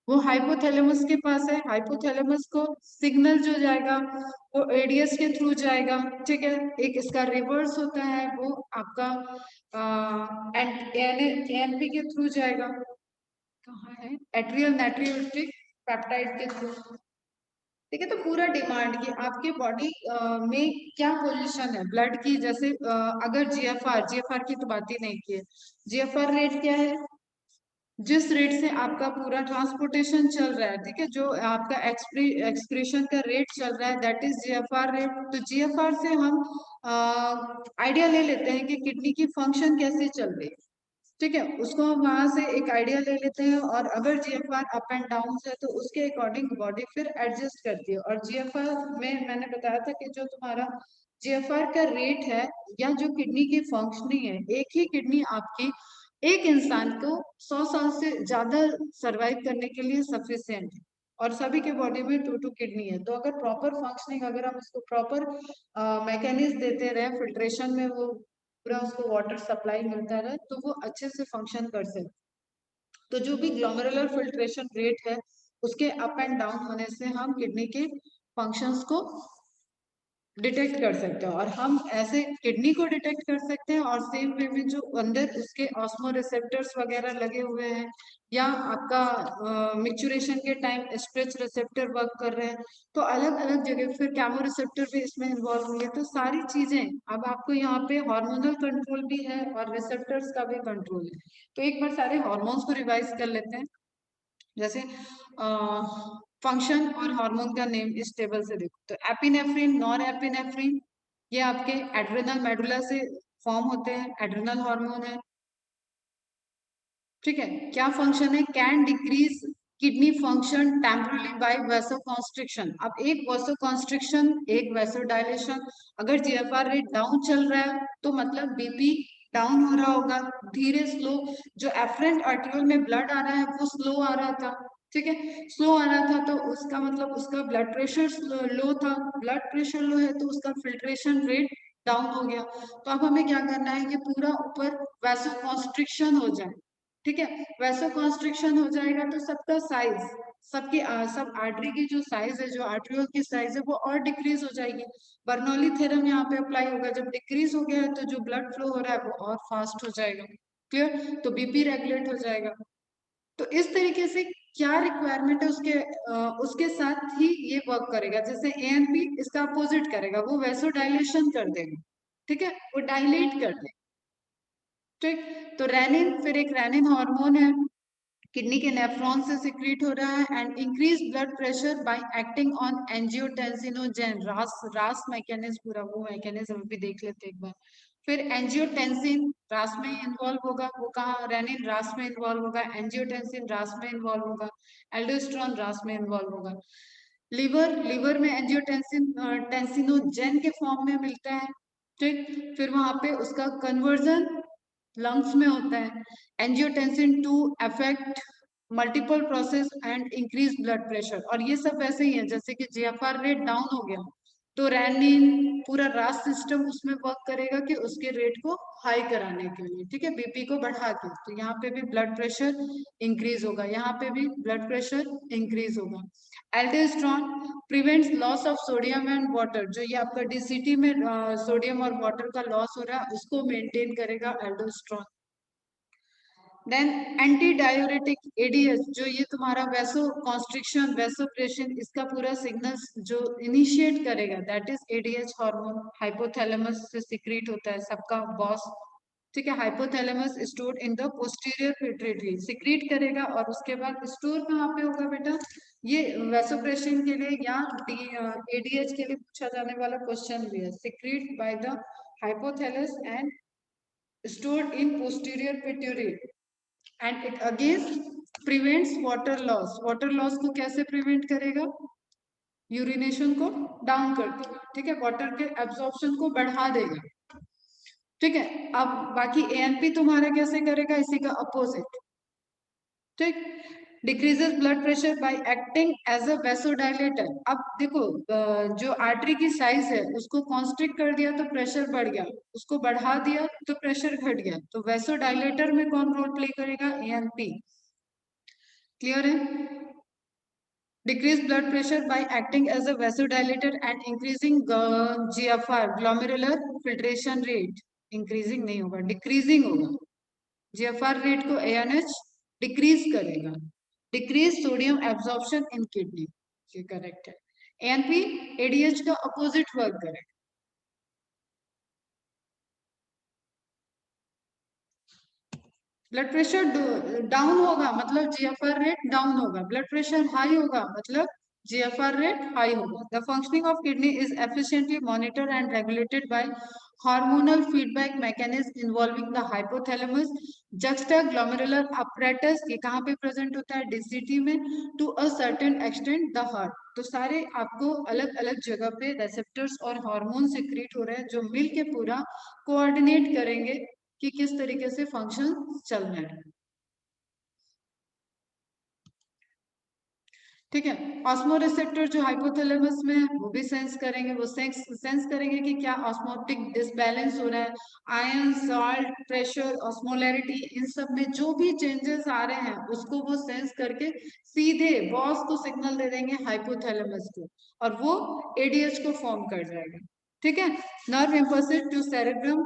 वो हाइपोथैलेमस के पास है। हाइपोथैलेमस को सिग्नल जो जाएगा वो एडीएस के थ्रू जाएगा। ठीक है, एक इसका रिवर्स होता है वो आपका एएनपी के थ्रू जाएगा। कहाँ है, एट्रियल नाइट्रियोटिक पेप्टाइड के थ्रू। ठीक है, तो पूरा डिमांड कि आपके बॉडी में क्या पोजीशन है ब्लड की। जैसे अगर जीएफआर की तो बात ही नहीं की है, जीएफआर रेट क्या है, जिस रेट से आपका पूरा ट्रांसपोर्टेशन चल रहा है, ठीक है, जो आपका एक्सक्रीशन का रेट चल रहा है, दैट इज जीएफआर रेट। तो जीएफआर से हम आइडिया ले लेते हैं कि किडनी की फंक्शन कैसे चल रही है, ठीक है, उसको हम वहां से एक आइडिया ले लेते हैं, और अगर जीएफआर अप एंड डाउन है तो उसके अकॉर्डिंग बॉडी फिर एडजस्ट करती है। और जीएफआर में मैंने बताया था कि जो तुम्हारा जीएफआर का रेट है या जो किडनी की फंक्शनिंग है, एक ही किडनी आपकी एक इंसान को 100 साल से ज्यादा सरवाइव करने के लिए सफिशियंट है, और सभी के बॉडी में टू टू किडनी है। तो अगर प्रॉपर फंक्शनिंग, अगर हम उसको प्रॉपर मैकेनिज्म देते रहे, फिल्ट्रेशन में वो पूरा उसको वाटर सप्लाई मिलता रहे, तो वो अच्छे से फंक्शन कर सकते। तो जो भी ग्लोमेरुलर फिल्ट्रेशन रेट है, उसके अप एंड डाउन होने से हम किडनी के फंक्शंस को डिटेक्ट कर सकते हैं, और हम ऐसे किडनी को डिटेक्ट कर सकते हैं, और सेम वे में जो अंदर उसके ऑस्मो रिसेप्टर्स वगैरह लगे हुए हैं, या आपका मिक्चुरेशन के टाइम स्ट्रेच रिसेप्टर वर्क कर रहे हैं, तो अलग अलग जगह फिर कैमो रिसेप्टर भी इसमें इन्वॉल्व होंगे। तो सारी चीजें, अब आपको यहाँ पे हार्मोनल कंट्रोल भी है और रिसेप्टर्स का भी कंट्रोल है। तो एक बार सारे हार्मोन्स को रिवाइज कर लेते हैं। जैसे फंक्शन और हार्मोन का नेम इस टेबल से देखो, तो एपिनेफ्रिन, नॉर एपिनेफ्रिन, ये आपके एड्रेनल मेडुला से फॉर्म होते हैं, एड्रेनल हार्मोन है, ठीक है। क्या फंक्शन है? Can decrease kidney function temporarily by vasoconstriction. अब एक वैसोकॉन्स्ट्रिक्शन, एक वैसोडायलेशन, अगर जीएफआर रेट डाउन चल रहा है तो मतलब बीपी डाउन हो रहा होगा, धीरे स्लो। जो एफरेंट आर्टरियोल में ब्लड आ रहा है वो स्लो आ रहा था, ठीक है, स्लो आ रहा था, तो उसका मतलब उसका ब्लड प्रेशर लो था। ब्लड प्रेशर लो है तो उसका फिल्ट्रेशन रेट डाउन हो गया। तो अब हमें क्या करना है कि पूरा ऊपर वैसोकॉन्स्ट्रिक्शन हो जाए, ठीक है। वैसो कॉन्स्ट्रिक्शन हो जाएगा तो सबका साइज, सबकी सब आर्टरी की जो साइज है, जो आर्टरियोल की साइज है, वो और डिक्रीज हो जाएगी। बर्नौली थ्योरम यहाँ पे अप्लाई होगा। जब डिक्रीज हो गया है तो जो ब्लड फ्लो हो रहा है वो और फास्ट हो जाएगा, क्लियर। तो बीपी रेगुलेट हो जाएगा। तो इस तरीके से क्या रिक्वायरमेंट है उसके उसके साथ ही ये वर्क करेगा। जैसे एएनपी इसका अपोजिट करेगा, वो वैसो डायलेशन कर देगा, ठीक है, वो डायलेट कर देगा, ठीक। तो रेनिन, फिर एक रेनिन हार्मोन है, किडनी के नेफ्रॉन से सिक्रीट हो रहा है, and increase blood pressure by acting on angiotensinogen. रास रास मैकेनिज्म, पूरा वो मैकेनिज्म भी देख लेते एक बार। फिर एंजियोटेंसिन रास में इन्वॉल्व होगा, वो कहाँ, रेनिन रास में इन्वॉल्व होगा, एंजियोटेंसिन रास में इन्वॉल्व होगा, एल्डोस्टेरोन रास में इन्वॉल्व होगा। लिवर, लिवर में एंजियोटेंसिन टेंसिनोजेन के फॉर्म में मिलता है, ठीक। फिर वहां पे उसका कन्वर्जन लंग्स में होता है। Angiotensin two affect multiple process and increase blood pressure. और ये सब वैसे ही है, जैसे कि जीएफआर रेट डाउन हो गया तो रेनिन, पूरा रास सिस्टम उसमें वर्क करेगा कि उसके रेट को हाई कराने के लिए, ठीक है, बीपी को बढ़ा के। तो यहाँ पे भी ब्लड प्रेशर इंक्रीज होगा, यहाँ पे भी ब्लड प्रेशर इंक्रीज होगा। Aldosterone prevents loss of sodium and water. जो ये आपका डीसीटी में सोडियम और वाटर का लॉस हो रहा है उसको मेंटेन करेगा aldosterone. Then anti diuretic ADH, जो ये तुम्हारा वैसो कॉन्स्ट्रिक्शन, वैसोप्रेशन, इसका पूरा सिग्नल जो इनिशिएट करेगा, that is ADH hormone. Hypothalamus से सिक्रीट होता है, सबका बॉस, ठीक है। Hypothalamus store in the posterior pituitary, secrete करेगा, और उसके बाद स्टोर कहाँ पे होगा बेटा, ये वैसोप्रेशन के लिए या एडीएच के लिए पूछा जाने वाला क्वेश्चन भी है। Secrete by the hypothalamus and stored in posterior pituitary, and it again prevents water loss। water loss को कैसे prevent करेगा? यूरिनेशन को डाउन कर देगा, ठीक है, वाटर के एब्जॉर्प्शन को बढ़ा देगा, ठीक है। अब बाकी एएनपी तुम्हारा कैसे करेगा? इसी का अपोजिट, ठीक। Decreases blood pressure by acting as a vasodilator. अब देखो जो आर्टरी की साइज है उसको कॉन्स्ट्रिक्ट कर दिया तो प्रेशर बढ़ गया, उसको बढ़ा दिया तो प्रेशर घट गया। तो वेसोडाइलेटर में कौन रोल प्ले करेगा? एएनपी, क्लियर है। Decrease blood pressure by acting as a vasodilator and increasing GFR, glomerular filtration rate. Increasing नहीं होगा, डिक्रीजिंग होगा। जीएफआर रेट को एएनएच डिक्रीज करेगा, decrease sodium absorption in kidney, ये करेक्ट है। एएनपी एडीएच का अपोजिट वर्क करेगा। ब्लड प्रेशर डाउन होगा मतलब जीएफआर रेट डाउन होगा, ब्लड प्रेशर हाई होगा मतलब जीएफआर रेट हाई होगा. The functioning of kidney is efficiently monitored and regulated by hormonal feedback mechanism involving the hypothalamus juxtaglomerular apparatus. ये कहाँ पे प्रेजेंट होता है? डीसीटी में. To a certain extent the heart. तो सारे आपको अलग अलग जगह पे रेसेप्टर्स और हार्मोन सिक्रीट हो रहे हैं जो मिल के पूरा कोऑर्डिनेट करेंगे कि किस तरीके से फंक्शन चल रहे हैं. ठीक है. ऑस्मो रिसेप्टर जो हाइपोथैलेमस में है वो भी सेंस करेंगे, वो सेंस करेंगे कि क्या ऑस्मोटिक डिसबैलेंस हो रहा है. आयन, सॉल्ट, प्रेशर, ऑस्मोलैरिटी, इन सब में जो भी चेंजेस आ रहे हैं उसको वो सेंस करके सीधे बॉस को सिग्नल दे देंगे हाइपोथैलेमस को, और वो एडीएच को फॉर्म कर जाएगा. ठीक है. Nerve impulse to cerebrum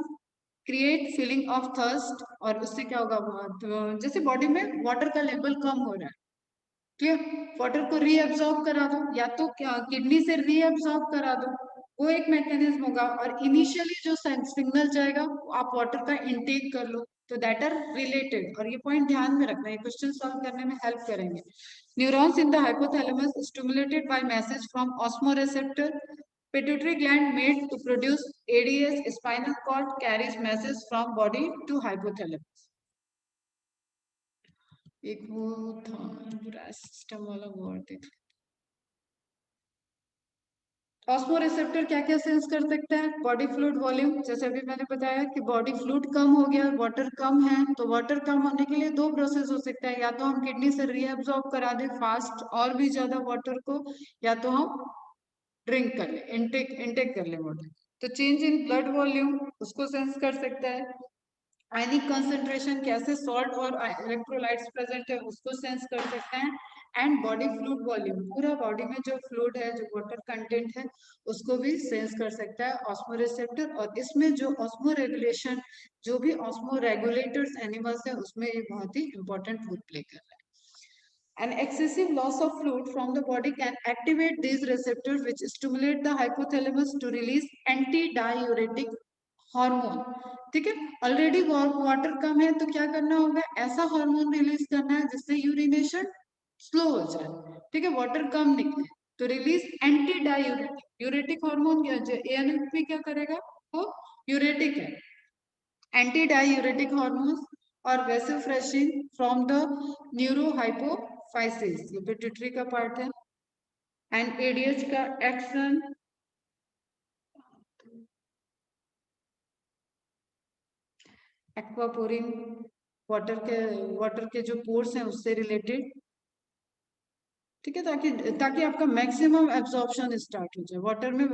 create feeling of thirst, और उससे क्या होगा? तो जैसे बॉडी में वाटर का लेवल कम हो रहा है, क्लियर, वाटर को रीअब्सॉर्ब करा दो, या तो क्या किडनी से रीअब्सॉर्ब करा दो, वो एक मैकेनिज्म होगा. और इनिशियली जो सिग्नल जाएगा आप वाटर का इनटेक कर लो. तो दैट आर रिलेटेड, और ये पॉइंट ध्यान में रखना है, क्वेश्चन सॉल्व करने में हेल्प करेंगे. Neurons in the hypothalamus stimulated by message from osmoreceptor. Pituitary gland made to produce ADS. Spinal cord carries message from body to hypothalamus. एक वो था पूरा सिस्टम वाला वर्ड. ऑस्मो रिसेप्टर क्या क्या सेंस कर सकता है? बॉडी फ्लूइड वॉल्यूम, जैसे अभी मैंने बताया कि बॉडी फ्लूइड कम हो गया, वाटर कम है, तो वाटर कम होने के लिए दो प्रोसेस हो सकता है, या तो हम किडनी से रीअब्सॉर्ब करा दें फास्ट और भी ज्यादा वाटर को, या तो हम ड्रिंक कर ले, इनटेक इनटेक कर ले वाटर. तो चेंज इन ब्लड वॉल्यूम उसको सेंस कर सकता है. आयनिक कंसंट्रेशन, कैसे सॉल्ट और इलेक्ट्रोलाइट्स प्रेजेंट है उसको सेंस कर सकते हैं. एंड बॉडी फ्लूइड वॉल्यूम, पूरा बॉडी में जो फ्लूइड है, जो वाटर कंटेंट है, उसको भी सेंस कर सकता है ऑस्मो रिसेप्टर. और इसमें जो ऑस्मो रेगुलेशन, जो भी ऑस्मो रेगुलेटर्स एनिमल्स है, उसमें ये बहुत ही इंपॉर्टेंट रोल प्ले कर रहा है. An excessive loss of fluid from the body can activate these receptors, which stimulate the hypothalamus to release antidiuretic hormone. ठीक है. ऑलरेडी वाटर कम है तो क्या करना होगा? ऐसा हार्मोन रिलीज करना है जिससे यूरिनेशन स्लो हो जाए. ठीक है. वाटर कम निकले तो release antidiuretic. Diuretic hormone ANF क्या करेगा? वो यूरेटिक है. एंटी डायूरेटिक हार्मोन और वेसोप्रेसिन फ्रॉम द न्यूरोहाइपोफाइसिस, ये पिट्यूटरी का पार्ट है. एंड एडीएच का एक्शन एक्वापोरिन, वाटर के जो पोर्स हैं उससे रिलेटेड. ठीक है. ताकि ताकि आपका मैक्सिमम एब्जॉर्प्शन स्टार्ट हो जाए वाटर में,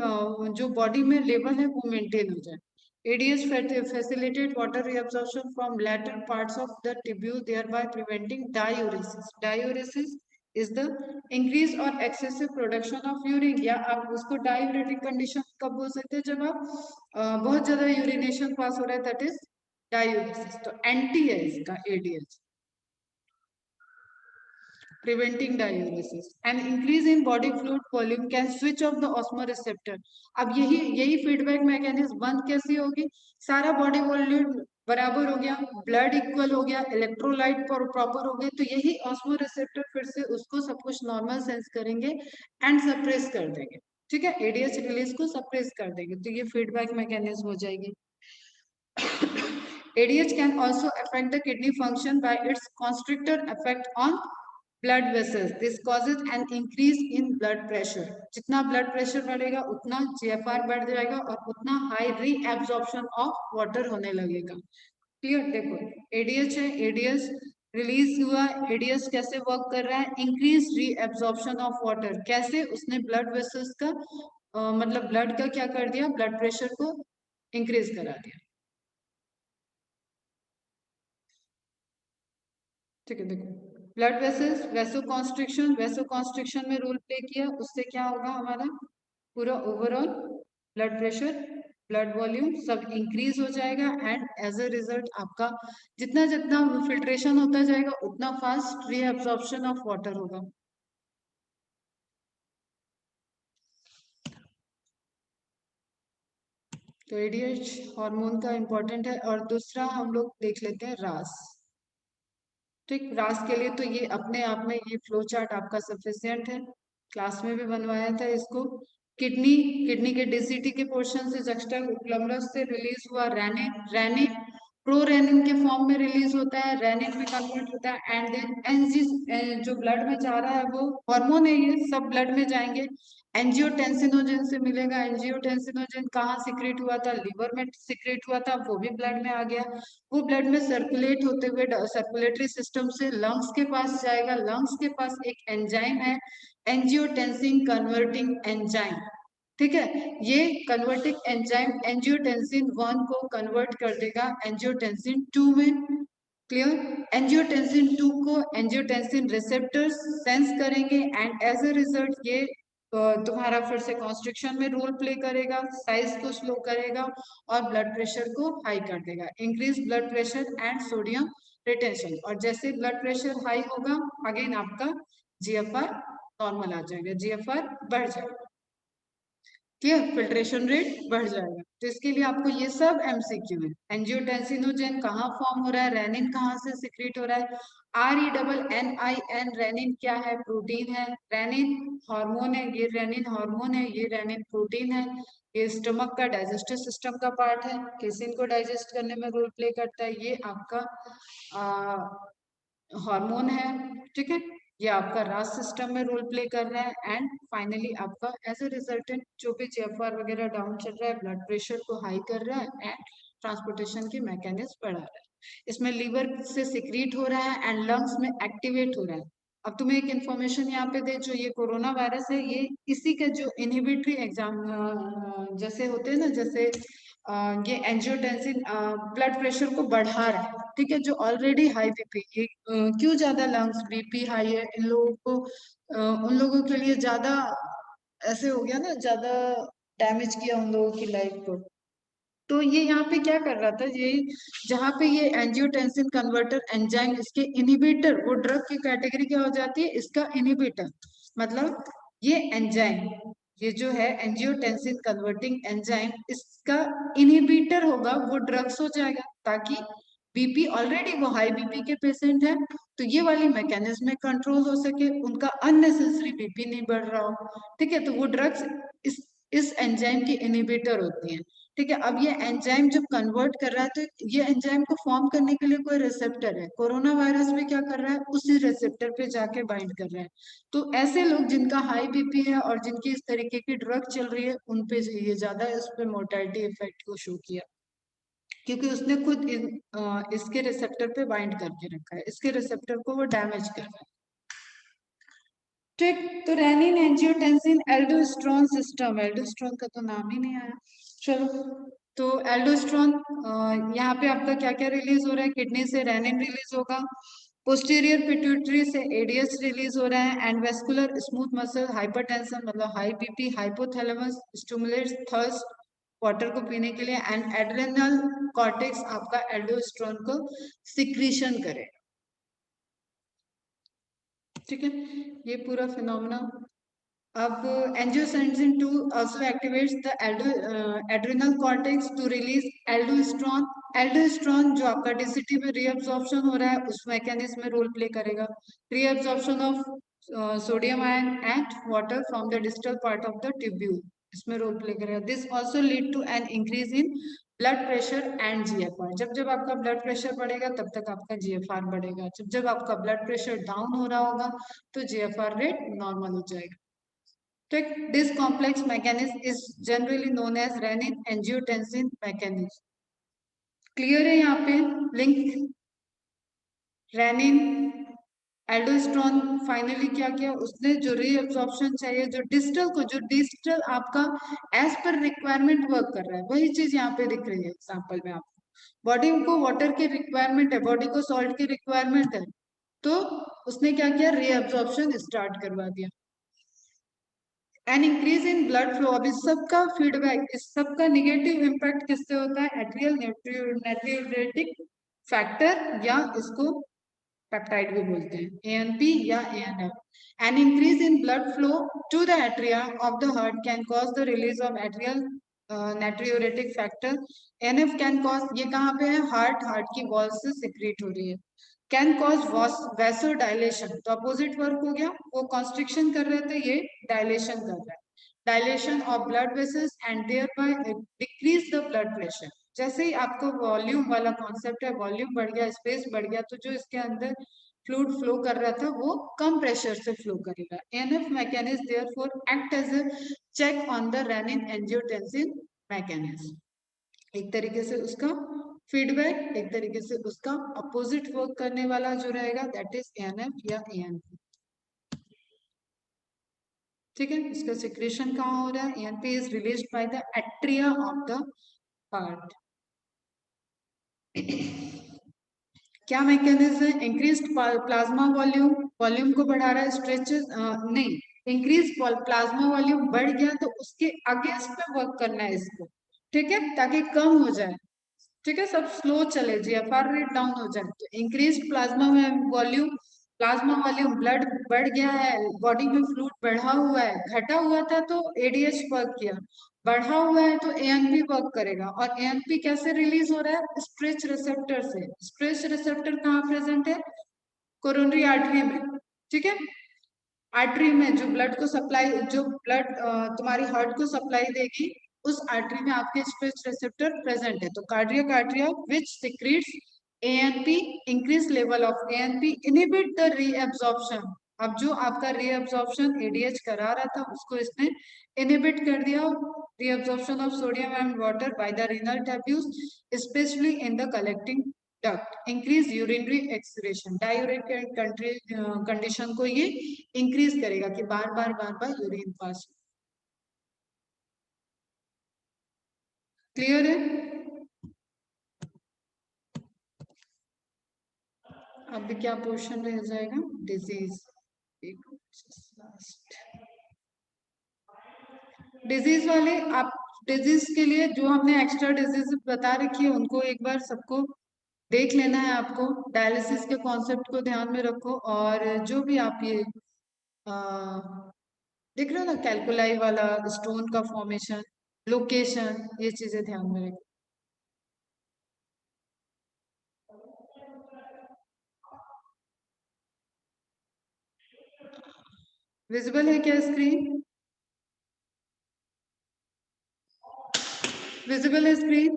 जो बॉडी में लेवल है वो मेंटेन हो जाए. ADH facilitate water reabsorption from latter parts of the tubule, thereby preventing diuresis. Diuresis is the increase or excessive production of urine, या आप उसको डायूरेटिक कंडीशन कब बोल सकते हैं? जब आप बहुत ज्यादा यूरिनेशन पास हो रहा है, दैट इज डायूरेसिस. तो एंटी है इसका ADH, preventing diuresis. An increase in body fluid volume can switch off the osmoreceptor. अब यही यही फीडबैक मैकेनिज्म बंद कैसी होगी? सारा बॉडी वॉल्यूम बराबर हो गया, ब्लड इक्वल हो गया, इलेक्ट्रोलाइट प्रॉपर हो गए, तो यही ऑस्मो रिसेप्टर फिर से उसको सब कुछ नॉर्मल सेंस करेंगे एंड सप्रेस कर देंगे. ठीक है. एडीएच रिलीज को सप्रेस कर देंगे, तो ये फीडबैक मैकेनिज्म हो जाएगी. ADH can also affect the kidney function by its constrictor effect on blood vessels. This causes an increase in blood pressure. जितना blood pressure बढ़ेगा उतना GFR बढ़ जाएगा और उतना high reabsorption of water होने लगेगा. क्लियर? देखो ADH है, ADH रिलीज हुआ, ADH कैसे वर्क कर रहा है? Increase reabsorption of water. कैसे? उसने ब्लड वेसल्स का मतलब ब्लड का क्या कर दिया? ब्लड प्रेशर को इंक्रीज करा दिया. ठीक है. देखो ब्लड वेसल्स, वैसो कॉन्स्ट्रिक्शन में रोल प्ले किया, उससे क्या होगा? हमारा पूरा overall blood pressure, blood volume सब इंक्रीज हो जाएगा. एंड एज अ रिजल्ट आपका जितना जितना फिल्ट्रेशन होता जाएगा उतना फास्ट रीअब्सॉर्प्शन ऑफ वाटर होगा. तो एडीएच हार्मोन का इंपॉर्टेंट है. और दूसरा हम लोग देख लेते हैं रास. ठीक, रास के लिए तो ये अपने आप में ये फ्लो चार्ट आपका सफिशियंट है, क्लास में भी बनवाया था इसको। किडनी, किडनी के डीसीटी के पोर्शन से जक्स्टाग्लुमरस से रिलीज हुआ रेनिन, रेनिन प्रोरेनिन के फॉर्म में रिलीज होता है, रेनिन में कन्वर्ट होता है, एंड देन एनजी जो ब्लड में जा रहा है वो हार्मोन है, ये सब ब्लड में जाएंगे। एंजियोटेंसिनोजन से मिलेगा, एंजियोटेंसिनोजन कहाँ सिक्रेट हुआ था, लीवर में सिक्रेट हुआ था, वो भी ब्लड में आ गया। वो ब्लड में सर्कुलेट होते हुए सर्कुलेटरी सिस्टम से लंग्स के पास जाएगा, लंग्स के पास एक एंजाइम है, एंजियोटेंसिन कन्वर्टिंग एंजाइम। ठीक है, ये कन्वर्टिंग एंजाइम एंजियोटेंसिन 1 को कन्वर्ट कर देगा एंजियोटेंसिन 2 में। क्लियर, एंजियोटेंसिन 2 को एंजियोटेंसिन रिसेप्टर्स सेंस करेंगे एंड एज अ रिजल्ट ये तुम्हारा फिर से कॉन्स्ट्रिक्शन में रोल प्ले करेगा, साइज को स्लो करेगा और ब्लड प्रेशर को हाई कर देगा, increase blood pressure and sodium retention. और जैसे ब्लड प्रेशर हाई होगा अगेन आपका जीएफआर नॉर्मल आ जाएगा, जीएफआर बढ़ जाएगा, क्लियर, फिल्ट्रेशन रेट बढ़ जाएगा। तो इसके लिए आपको ये सब एमसीक्यू है। एंजियोटेंसिनोजन कहाँ फॉर्म हो रहा है, रेनिन कहाँ से सिक्रीट हो रहा है, RENNIN, रेनिन क्या है, प्रोटीन है, रेनिन हार्मोन है, ये रेनिन हार्मोन है, ये रेनिन प्रोटीन है, ये स्टमक का डाइजेस्टिव सिस्टम का पार्ट है, किसिन को डाइजेस्ट करने में रोल प्ले करता है, ये आपका हार्मोन है। ठीक है, ये आपका रास सिस्टम में रोल प्ले कर रहा है एंड फाइनली आपका एज ए रिजल्टेंट जो भी जीएफआर वगैरह डाउन चल रहा है, ब्लड प्रेशर को हाई कर रहा है एंड ट्रांसपोर्टेशन की मैकेनिज्म बढ़ा रहा है। इसमें लीवर से सिक्रीट हो रहा है एंड लंग्स में एक्टिवेट हो रहा है। अब तुम्हें एक इन्फॉर्मेशन यहाँ पे दे, जो ये कोरोना वायरस है ये इसी के जो इनहिबिटरी एग्जाम जैसे होते हैं ना, जैसे ये एंजियोटेंसिन ब्लड प्रेशर को बढ़ा रहा है। ठीक है, जो ऑलरेडी हाई बीपी, ये क्यों ज्यादा लंग्स बीपी हाई है इन लोगों को, उन लोगों के लिए ज्यादा ऐसे हो गया ना, ज्यादा डैमेज किया उन लोगों की लाइफ को। तो ये यहाँ पे क्या कर रहा था, ये जहाँ पे ये एंजियोटेंसिन कन्वर्टर एंजाइम इसके इनिबिटर, वो ड्रग की कैटेगरी क्या हो जाती है, इसका इनिबिटर, मतलब ये एंजाइम, ये जो है एंजियोटेंसिन कन्वर्टिंग एंजाइम इसका इनिबिटर होगा, वो ड्रग्स हो जाएगा, ताकि बीपी ऑलरेडी वो हाई बीपी के पेशेंट है तो ये वाली मैकेनिज्म में कंट्रोल हो सके, उनका अननेसेसरी बीपी नहीं बढ़ रहा हो। ठीक है, तो वो ड्रग्स इस एंजाइम की इनिबिटर होती हैं। ठीक है, अब ये एंजाइम जब कन्वर्ट कर रहा है तो ये एंजाइम को फॉर्म करने के लिए कोई रिसेप्टर है, कोरोना वायरस में क्या कर रहा है, उसी रिसेप्टर पे जाके बाइंड कर रहा है। तो ऐसे लोग जिनका हाई बीपी है और जिनकी इस तरीके की ड्रग चल रही है उन पे ये ज्यादा इस पे मोर्टेलिटी इफेक्ट को शो किया, क्योंकि उसने खुद इसके रिसेप्टर पे बाइंड करके रखा है, इसके रिसेप्टर को वो डैमेज कर रहा है। ठीक, तो renin angiotensin aldosterone system, aldosterone का तो नाम ही नहीं आया, चलो। तो एल्डोस्टेरोन यहाँ पे आपका क्या क्या रिलीज हो रहा है, किडनी से रेनिन रिलीज होगा, पोस्टीरियर पिट्यूटरी से एडीएस रिलीज हो रहा है and vascular smooth muscle hypertension मतलब high BP, hypothalamus stimulates thirst water को पीने के लिए एंड एड्रेनल कॉर्टेक्स आपका एल्डोस्टेरोन को सिक्रीशन करे। ठीक है, ये पूरा फिनोमेना। अब angiotensin 2 also activates the adrenal cortex to release aldosterone। Aldosterone जो आपका डीसीटी में रीअब्जॉर्प्शन हो रहा है उस मैकेनिज्म में रोल प्ले करेगा, reabsorption of sodium ion and water from the distal part of the tubule, इसमें रोल प्ले करेगा। This also lead to an increase in blood pressure and GFR. जब जब आपका ब्लड प्रेशर बढ़ेगा तब तक आपका जीएफआर बढ़ेगा, जब जब आपका ब्लड प्रेशर डाउन हो रहा होगा तो जीएफआर रेट नॉर्मल हो जाएगा। ठीक, this complex mechanism is generally known as renin angiotensin mechanism। Clear है यहाँ पे लिंक, रेनिन एल्डोस्टेरोन फाइनली क्या किया उसने, जो रीअब्जॉर्प्शन चाहिए, जो डिस्टल आपका एज पर रिक्वायरमेंट वर्क कर रहा है, वही चीज यहाँ पे दिख रही है एग्जाम्पल में आपको। बॉडी को वाटर की रिक्वायरमेंट है, बॉडी को सॉल्ट की रिक्वायरमेंट है, तो उसने क्या किया, रीअब्जॉर्प्शन स्टार्ट करवा दिया। N increase in blood flow, अब इस सबका फीडबैक, इस सबका निगेटिव इम्पैक्ट किससे होता है, एट्रियल नाट्रियोरेटिक फैक्टर या इसको पेप्टाइड भी बोलते हैं, एएनपी या ANF. An increase in blood flow to the atria of the heart can cause the release of atrial natriuretic factor. NF can cause, ये कहाँ पे है, हार्ट की वॉल से सिक्रीट हो रही है, कैन कॉज वैसोडाइलेशन, तो अपोजिट वर्क हो गया, वो कॉन्स्ट्रिक्शन कर रहे थे, ये डायलेशन कर रहा है, dilation of blood vessels and thereby decrease the blood pressure. जैसे ही आपको वॉल्यूम वाला कॉन्सेप्ट है, वॉल्यूम बढ़ गया, स्पेस बढ़ गया, तो जो इसके अंदर फ्लूइड फ्लो कर रहा था वो कम प्रेशर से फ्लो करेगा। NF mechanism therefore act as a check on the renin angiotensin mechanism. एक तरीके से उसका फीडबैक, एक तरीके से उसका अपोजिट वर्क करने वाला जो रहेगा दैट इज एएनएफ या एएनपी। ठीक है, इसका सिक्रेशन कहाँ हो रहा है? ANP is released by the atria of the heart. क्या मैकेनिज्म है? इंक्रीज प्लाज्मा वॉल्यूम, वॉल्यूम को बढ़ा रहा है, स्ट्रेचेस नहीं, इंक्रीज प्लाज्मा वॉल्यूम बढ़ गया तो उसके अगेंस्ट में वर्क करना है इसको, ठीक है, ताकि कम हो जाए। ठीक है, सब स्लो चले, जीएफआर रेट डाउन हो जाए। तो इंक्रीज प्लाज्मा में वॉल्यूम, प्लाज्मा वॉल्यूम, ब्लड बढ़ गया है, बॉडी में फ्लूइड बढ़ा हुआ है, घटा हुआ था तो एडीएच वर्क किया, बढ़ा हुआ है तो एएनपी वर्क करेगा। और एएनपी कैसे रिलीज हो रहा है? स्ट्रेच रिसेप्टर से। स्ट्रेच रिसेप्टर कहाँ प्रेजेंट है? कोरोनरी आर्टरी में। ठीक है, आर्टरी में जो ब्लड को सप्लाई, जो ब्लड तुम्हारी हार्ट को सप्लाई देगी, उस आर्टरी में आपके स्ट्रेच रिसेप्टर प्रेजेंट है। तो cardiac artery which secretes ANP, increase level of ANP inhibit the reabsorption. अब जो आपका रीअब्जॉर्प्शन एडीएच करा रहा था उसको इसने इनहिबिट कर दिया, reabsorption of sodium and water by the renal tubules, specially in the collecting duct, increase urinary excretion. Diuretic condition को ये इंक्रीज करेगा कि बार बार यूरिन पास। क्लियर है? अब क्या पोर्शन रह जाएगा? डिजीज। डिजीज वाले आप, डिजीज के लिए जो हमने एक्स्ट्रा डिजीज बता रखी है उनको एक बार सबको देख लेना है आपको। डायलिसिस के कॉन्सेप्ट को ध्यान में रखो, और जो भी आप ये देख रहे हो ना, कैलकुलाई वाला, स्टोन का फॉर्मेशन, लोकेशन, ये चीजें ध्यान में रखो। विजिबल है क्या स्क्रीन? विजिबल है स्क्रीन?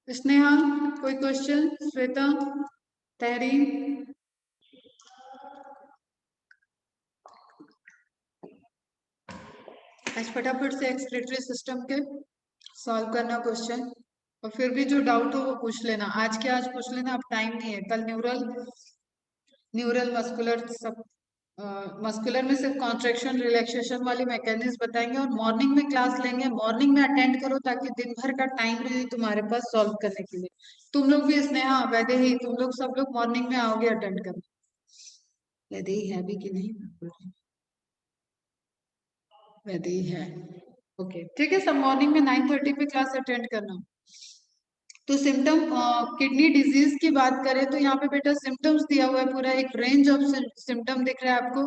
स्नेहा, कोई क्वेश्चन? श्वेता, तहरीन? आज फटाफट से एक्सक्रीटरी सिस्टम के सॉल्व करना क्वेश्चन, और फिर भी जो डाउट हो वो पूछ लेना, आज के आज पूछ लेना, अब टाइम नहीं है। कल न्यूरल, न्यूरल मस्कुलर सब, मस्कुलर में सिर्फ कॉन्ट्रेक्शन रिलैक्सेशन वाली मैकेनिज्म बताएंगे, और मॉर्निंग में क्लास लेंगे। मॉर्निंग में अटेंड करो ताकि दिन भर का टाइम रहे तुम्हारे पास सॉल्व करने के लिए। तुम लोग भी स्नेहा, वैदे ही, तुम लोग सब लोग मॉर्निंग में आओगे अटेंड करने। वैदे ही है भी कि नहीं? वैदे ही है। ओके ठीक है, सब मॉर्निंग में 9:30 पे क्लास अटेंड करना। तो सिम्टम, किडनी डिजीज की बात करें तो यहाँ पे बेटा सिम्टम्स दिया हुआ है, पूरा एक रेंज ऑफ सिम्टम दिख रहा है आपको।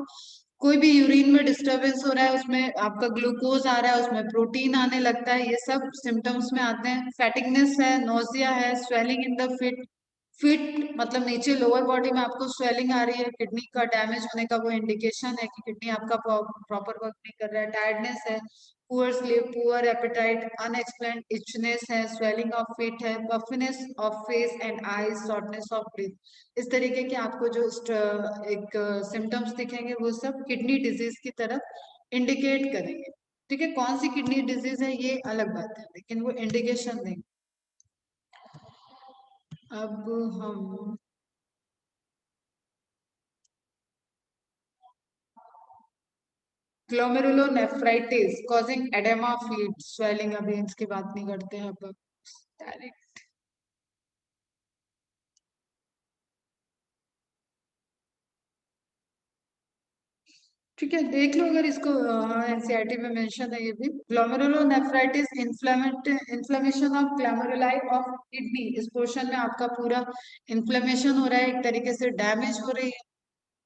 कोई भी यूरिन में डिस्टरबेंस हो रहा है, उसमें आपका ग्लूकोज आ रहा है, उसमें प्रोटीन आने लगता है, ये सब सिम्टम्स में आते हैं। फैटिगनेस है, नोजिया है, swelling in the fit, fit मतलब नीचे लोअर बॉडी में आपको स्वेलिंग आ रही है, किडनी का डैमेज होने का वो इंडिकेशन है कि किडनी आपका प्रॉपर वर्क नहीं कर रहा है। टायर्डनेस है, poor sleep, poor appetite, unexplained itchiness है, स्वेलिंग ऑफ फीट है, puffiness of face and eyes, shortness of breath. इस तरीके के आपको जो एक सिम्टम्स दिखेंगे वो सब किडनी डिजीज की तरफ इंडिकेट करेंगे। ठीक है, कौन सी किडनी डिजीज है ये अलग बात है, लेकिन वो इंडिकेशन देंगे। अब हम glomerulonephritis causing oedema feet swelling, अभी इसकी बात नहीं करते हैं अब डायरेक्ट। ठीक है, देख लो अगर इसको, हाँ एनसीईआरटी में मेंशन है ये भी। Glomerulonephritis inflammation of glomeruli of kidney, इस पोर्शन में आपका पूरा इन्फ्लेमेशन हो रहा है, एक तरीके से डैमेज हो रही है।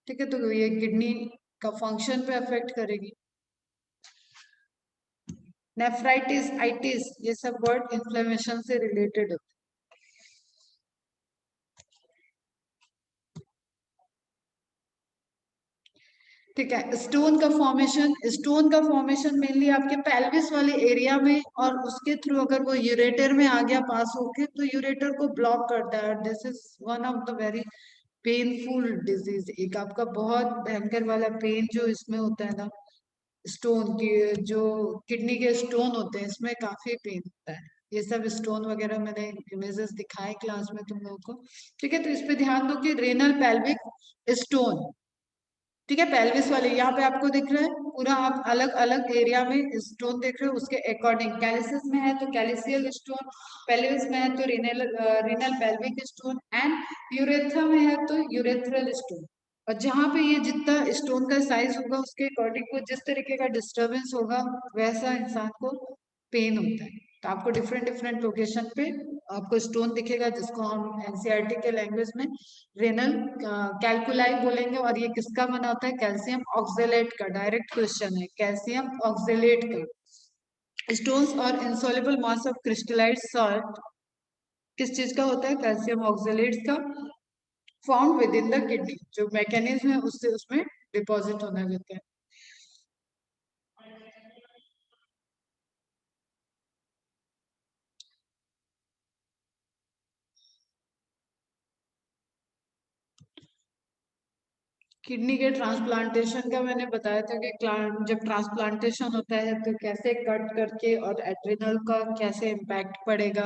ठीक है, तो ये किडनी का फंक्शन पे अफेक्ट करेगी। नेफ्राइटिस, आइटिस, ये सब वर्ड इन्फ्लेमेशन से रिलेटेड होते हैं। ठीक है। स्टोन का फॉर्मेशन मेनली आपके पेल्विस वाले एरिया में, और उसके थ्रू अगर वो यूरेटर में आ गया पास होके तो यूरेटर को ब्लॉक करता है। This is one of the very painful disease, एक आपका बहुत भयंकर वाला पेन जो इसमें होता है ना, स्टोन की जो किडनी के स्टोन होते हैं इसमें काफी पेन होता है। ये सब स्टोन वगैरह मैंने इमेजेस दिखाए क्लास में तुम लोगों को। ठीक है, तो इस पे ध्यान दो कि रेनल पेल्विक स्टोन, ठीक है, पेल्विस वाले यहाँ पे आपको दिख रहा है पूरा, आप अलग अलग एरिया में स्टोन देख रहे हो उसके अकॉर्डिंग। कैलिसिस में है तो कैलिसियल स्टोन, पेल्विस में है तो renal pelvic stone, and urethra में है तो यूरेथ्रल स्टोन। और जहाँ पे ये जितना स्टोन का साइज होगा उसके अकॉर्डिंग वो जिस तरीके का डिस्टरबेंस होगा वैसा इंसान को पेन होता है। तो आपको डिफरेंट डिफरेंट लोकेशन पे आपको स्टोन दिखेगा, जिसको हम एनसीईआरटी के लैंग्वेज में रेनल कैलकुलाई बोलेंगे। और ये किसका बना होता है? कैल्शियम ऑक्जेलेट का। डायरेक्ट क्वेश्चन है, कैल्शियम ऑक्जेलेट का। स्टोन्स और insoluble mass of crystallised salt किस चीज का होता है? कैल्शियम ऑक्जेलेट का, found with in the kidney. जो मैकेनिज्म है उससे उसमें डिपॉजिट होने देते हैं। किडनी के ट्रांसप्लांटेशन का मैंने बताया था कि जब ट्रांसप्लांटेशन होता है तो कैसे कट करके, और एड्रिनल का कैसे इम्पैक्ट पड़ेगा।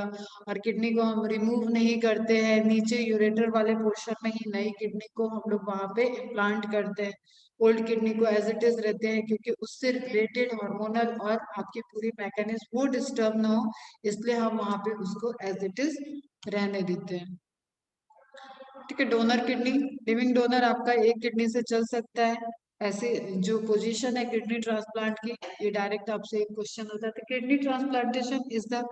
और किडनी को हम रिमूव नहीं करते हैं, नीचे यूरेटर वाले पोर्शन में ही नई किडनी को हम लोग वहां पे इम्प्लांट करते हैं। ओल्ड किडनी को एज इट इज रहते हैं, क्योंकि उससे रिलेटेड हार्मोनल और आपकी पूरी मैकेनिज्म वो डिस्टर्ब ना हो, इसलिए हम वहां पे उसको एज इट इज रहने देते हैं। ठीक है, डोनर किडनी, लिविंग डोनर आपका एक किडनी से चल सकता है। ऐसे जो पोजीशन है किडनी ट्रांसप्लांट की, ये डायरेक्ट आपसे एक क्वेश्चन होता है। Kidney transplantation is the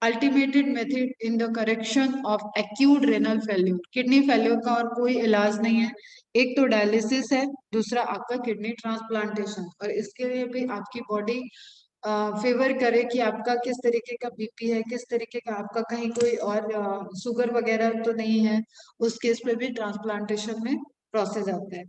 ultimated method in the correction of acute renal failure. Kidney failure का और कोई इलाज नहीं है, एक तो डायलिसिस है, दूसरा आपका किडनी ट्रांसप्लांटेशन। और इसके लिए भी आपकी बॉडी फेवर करे कि आपका किस तरीके का बीपी है, किस तरीके का आपका कहीं कोई और शुगर वगैरह तो नहीं है, उस केस पे भी ट्रांसप्लांटेशन में प्रोसेस आता है।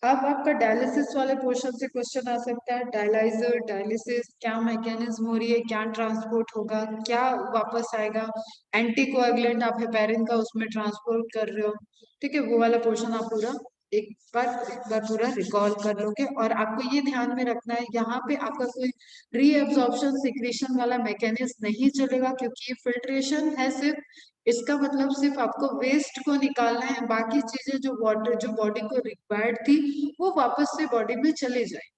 अब आपका डायलिसिस वाले पोर्शन से क्वेश्चन आ सकता है, डायलाइजर डायलिसिस क्या मैकेनिज्म हो रही है, क्या ट्रांसपोर्ट होगा, क्या वापस आएगा। एंटी कोएगुलेंट आप हेपेरिन का उसमें ट्रांसपोर्ट कर रहे हो। ठीक है, वो वाला पोर्शन आप पूरा एक बार पूरा रिकॉल कर लोगे। और आपको ये ध्यान में रखना है यहाँ पे आपका कोई रीअब्सॉर्प्शन सिक्रीशन वाला मैकेनिज्म नहीं चलेगा, क्योंकि ये फिल्ट्रेशन है सिर्फ। इसका मतलब सिर्फ आपको वेस्ट को निकालना है, बाकी चीजें जो वाटर जो बॉडी को रिक्वायर्ड थी वो वापस से बॉडी में चले जाए।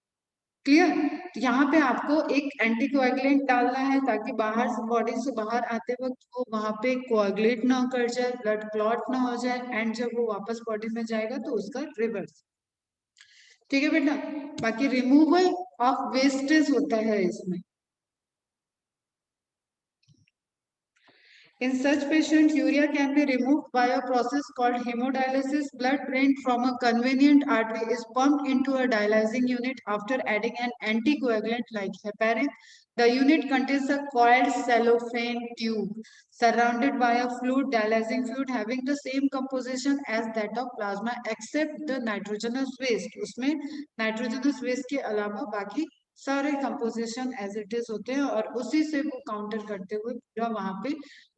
क्लियर? तो यहाँ पे आपको एक एंटीकोएगुलेंट डालना है, ताकि बाहर से बॉडी से बाहर आते वक्त वो वहां पे कोएगुलेट ना कर जाए, ब्लड क्लॉट ना हो जाए, एंड जब वो वापस बॉडी में जाएगा तो उसका रिवर्स। ठीक है बेटा, बाकी रिमूवल ऑफ वेस्टेज होता है इसमें। In such patient, urea can be removed by a process called hemodialysis. Blood drained from a convenient artery is pumped into a dialyzing unit after adding an anticoagulant like heparin. The unit contains a coiled cellophane tube surrounded by a fluid, dialyzing fluid having the same composition as that of plasma except the nitrogenous waste. उसमें nitrogenous waste के अलावा बाकी सारे कंपोजिशन एज इट इज होते हैं, और उसी से वो काउंटर करते हुए पूरा वहां पे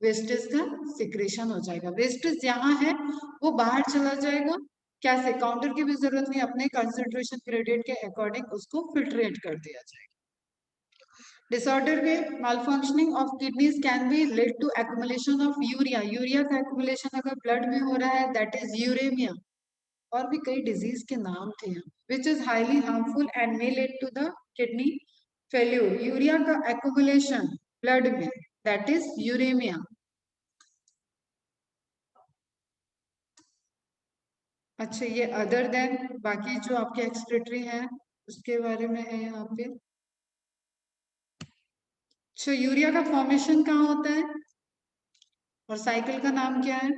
वेस्टेज का सिक्रेशन हो जाएगा। वेस्टेज यहाँ है वो बाहर चला जाएगा, कैसे? काउंटर की भी जरूरत नहीं, अपने कंसेंट्रेशन ग्रेडियंट के अकॉर्डिंग उसको फिल्ट्रेट कर दिया जाएगा। डिसऑर्डर में malfunctioning of kidneys can be led to accumulation of urea. Urea का एक्युमुलेशन अगर ब्लड में हो रहा है दैट इज यूरेमिया। और भी कई डिजीज के नाम थे यहाँ, which is highly harmful and may lead to the kidney failure. Urea का एक्युमुलेशन ब्लड में दैट इज यूरेमिया। अच्छा, ये अदर देन बाकी जो आपके एक्सक्रीटरी हैं उसके बारे में है यहाँ पे। अच्छा, यूरिया का फॉर्मेशन कहाँ होता है और साइकिल का नाम क्या है?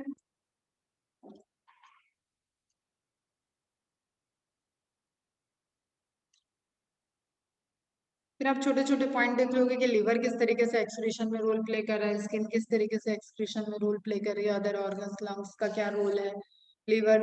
फिर आप छोटे छोटे पॉइंट देख लोगे कि लिवर किस तरीके से एक्सक्रीशन में रोल प्ले कर रहा है, स्किन किस तरीके से एक्सक्रीशन में रोल प्ले कर रही है, अदर ऑर्गन्स लंग्स का क्या रोल है। लीवर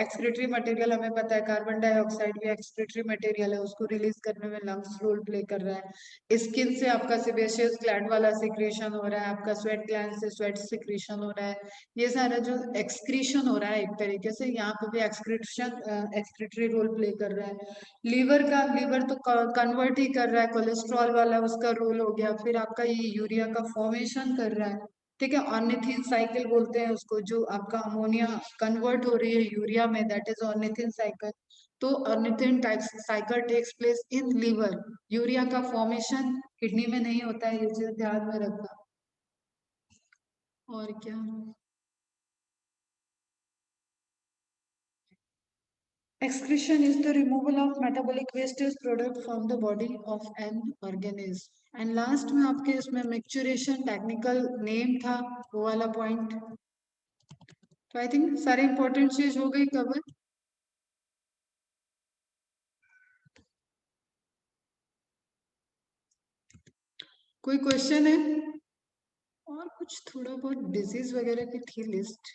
एक्सक्रीटरी मटेरियल हमें पता है, कार्बन डाइऑक्साइड भी एक्सक्रीटरी मटेरियल है, उसको रिलीज करने में लंग्स रोल प्ले कर रहा है। स्किन से आपका सेबेशियस ग्लैंड वाला सिक्रीशन हो रहा है, आपका स्वेट ग्लैंड से स्वेट सिक्रीशन हो रहा है। ये सारा जो एक्सक्रीशन हो रहा है एक तरीके से, यहाँ पे भी एक्सक्रीटरी रोल प्ले कर रहा है। लीवर तो कन्वर्ट ही कर रहा है, कोलेस्ट्रॉल वाला उसका रोल हो गया। फिर आपका ये यूरिया का फॉर्मेशन कर रहा है, ठीक है। ऑर्निथिन साइकिल बोलते हैं उसको, जो आपका अमोनिया कन्वर्ट हो रही है यूरिया में, दैट इज ऑर्निथिन साइकिल। तो ornithine cycle takes place in liver. Urea का फॉर्मेशन किडनी में नहीं होता है, ये चीज ध्यान में रखना। और क्या, excretion is the removal of metabolic wastage product from the body of an organism। And last में आपके इसमें मिक्सचरेशन टेक्निकल नेम था, वो वाला पॉइंट। तो आई थिंक सारी इंपॉर्टेंट चीज हो गई कवर। कोई क्वेश्चन है? और कुछ थोड़ा बहुत डिजीज वगैरह की थी लिस्ट।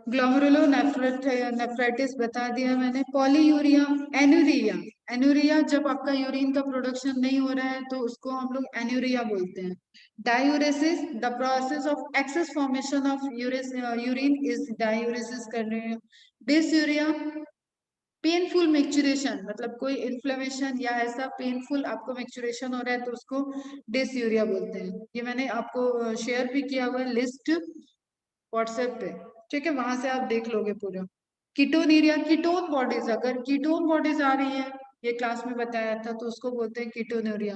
ग्लोमेरुलो नेफ्राइटिस बता दिया मैंने। पॉलीयूरिया, एनुरिया। एनुरिया जब आपका यूरिन का प्रोडक्शन नहीं हो रहा है तो उसको हम लोग एनुरिया बोलते हैं। Diuresis, the process of excess formation of urine is diuresis कर रहे हैं। डिसयूरिया, पेनफुल मेक्चुरेशन, मतलब कोई इन्फ्लेमेशन या ऐसा पेनफुल आपको मेक्चुरेशन हो रहा है तो उसको डिसयूरिया बोलते हैं। ये मैंने आपको शेयर भी किया हुआ है लिस्ट व्हाट्सएप पे, ठीक है, वहां से आप देख लोगे पूरा। कीटोन कीटोन बॉडीज, अगर कीटोन बॉडीज आ रही है, ये क्लास में बताया था, तो उसको बोलते हैं कीटोनूरिया।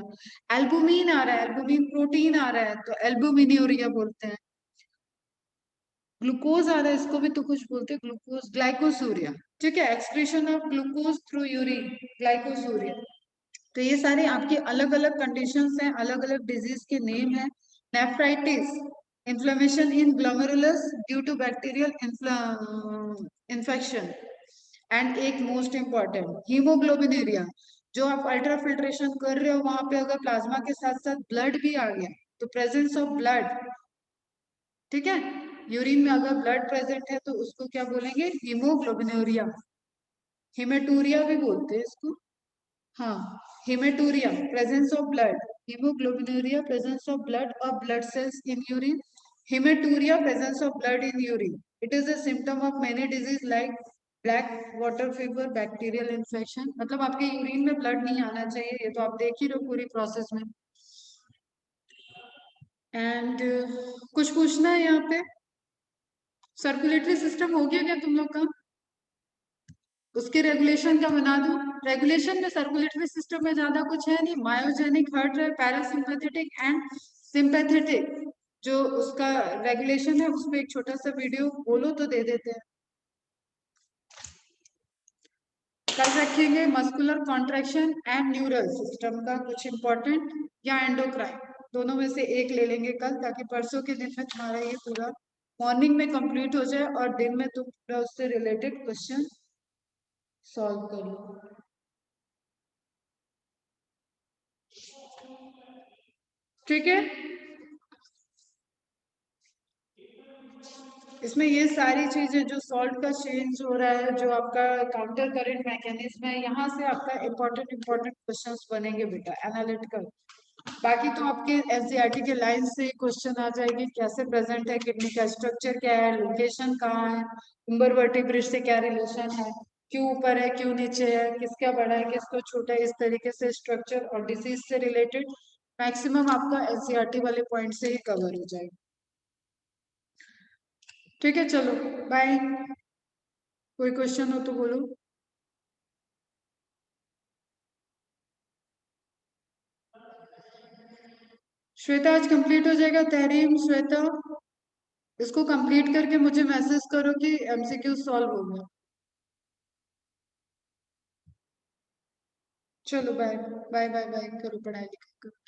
एल्बुमिन आ रहा है, एल्बुमिन प्रोटीन आ रहा है तो एल्बुमिन्यूरिया बोलते हैं। ग्लूकोज आ रहा है, इसको भी तो कुछ बोलते हैं, ग्लूकोज ग्लाइकोसूरिया, ठीक है। Excretion of glucose through urine, glycosuria. तो ये सारे आपके अलग अलग कंडीशंस हैं, अलग अलग डिजीज के नेम है। Nephritis, inflammation in glomerulus due to bacterial infection. And एक मोस्ट इंपॉर्टेंट, हीमोग्लोबिन, जो आप अल्ट्रा फिल्ट्रेशन कर रहे हो वहां पे अगर प्लाज्मा के साथ साथ ब्लड भी आ गया तो प्रेजेंस ऑफ ब्लड, ठीक है, यूरिन में अगर ब्लड प्रेजेंट है तो उसको क्या बोलेंगे? हीमोग्लोबिनूरिया। हिमेटूरिया भी बोलते हैं इसको। हाँ, hematuria, presence of blood. Hemoglobinuria, presence of blood और blood cells in urine. Hematuria, presence of blood in urine. It is a symptom of many disease like black water fever, bacterial infection. मतलब आपके यूरिन में ब्लड नहीं आना चाहिए, ये तो आप देख ही रहो पूरी प्रोसेस में। एंड कुछ पूछना है यहाँ पे? सर्कुलेटरी सिस्टम हो गया क्या तुम लोग का? उसके रेगुलेशन का बना दूं? रेगुलेशन में सर्कुलेटरी सिस्टम में ज्यादा कुछ है नहीं, मायोजेनिक, हार्ट है, पैरासिम्पैथेटिक एंड सिंपैथेटिक। जो उसका रेगुलेशन है उस पर एक छोटा सा वीडियो बोलो तो दे देते हैं। कल रखेंगे muscular contraction and neural system का कुछ इंपॉर्टेंट, या एंडोक्राइन, दोनों में से एक ले लेंगे कल, ताकि परसों के दिन में तुम्हारा ये पूरा मॉर्निंग में कंप्लीट हो जाए और दिन में तुम पूरा उससे रिलेटेड क्वेश्चन सॉल्व कर लो। ठीक है, इसमें ये सारी चीजें जो सॉल्ट का चेंज हो रहा है, जो आपका काउंटर करंट मैकेनिज्म है, यहाँ से आपका इम्पोर्टेंट इम्पोर्टेंट क्वेश्चंस बनेंगे बेटा, एनालिटिकल। बाकी तो आपके एनसीईआरटी के लाइन से क्वेश्चन आ जाएगी, कैसे प्रेजेंट है किडनी का, स्ट्रक्चर क्या है, लोकेशन कहाँ है, उम्बर वर्टिब्रेट से क्या रिलेशन है, क्यों ऊपर है क्यों नीचे है, किसका बड़ा है किसको छोटा है, इस तरीके से स्ट्रक्चर और डिजीज से रिलेटेड मैक्सिमम आपका एनसीईआरटी वाले पॉइंट से ही कवर हो जाएगा। ठीक है, चलो बाय। कोई क्वेश्चन हो तो बोलो। श्वेता आज कंप्लीट हो जाएगा, तहरीम श्वेता, इसको कंप्लीट करके मुझे मैसेज करो कि एमसीक्यू सॉल्व हो गया। चलो बाय बाय बाय बाय, करो पढ़ाई लिखाई करो।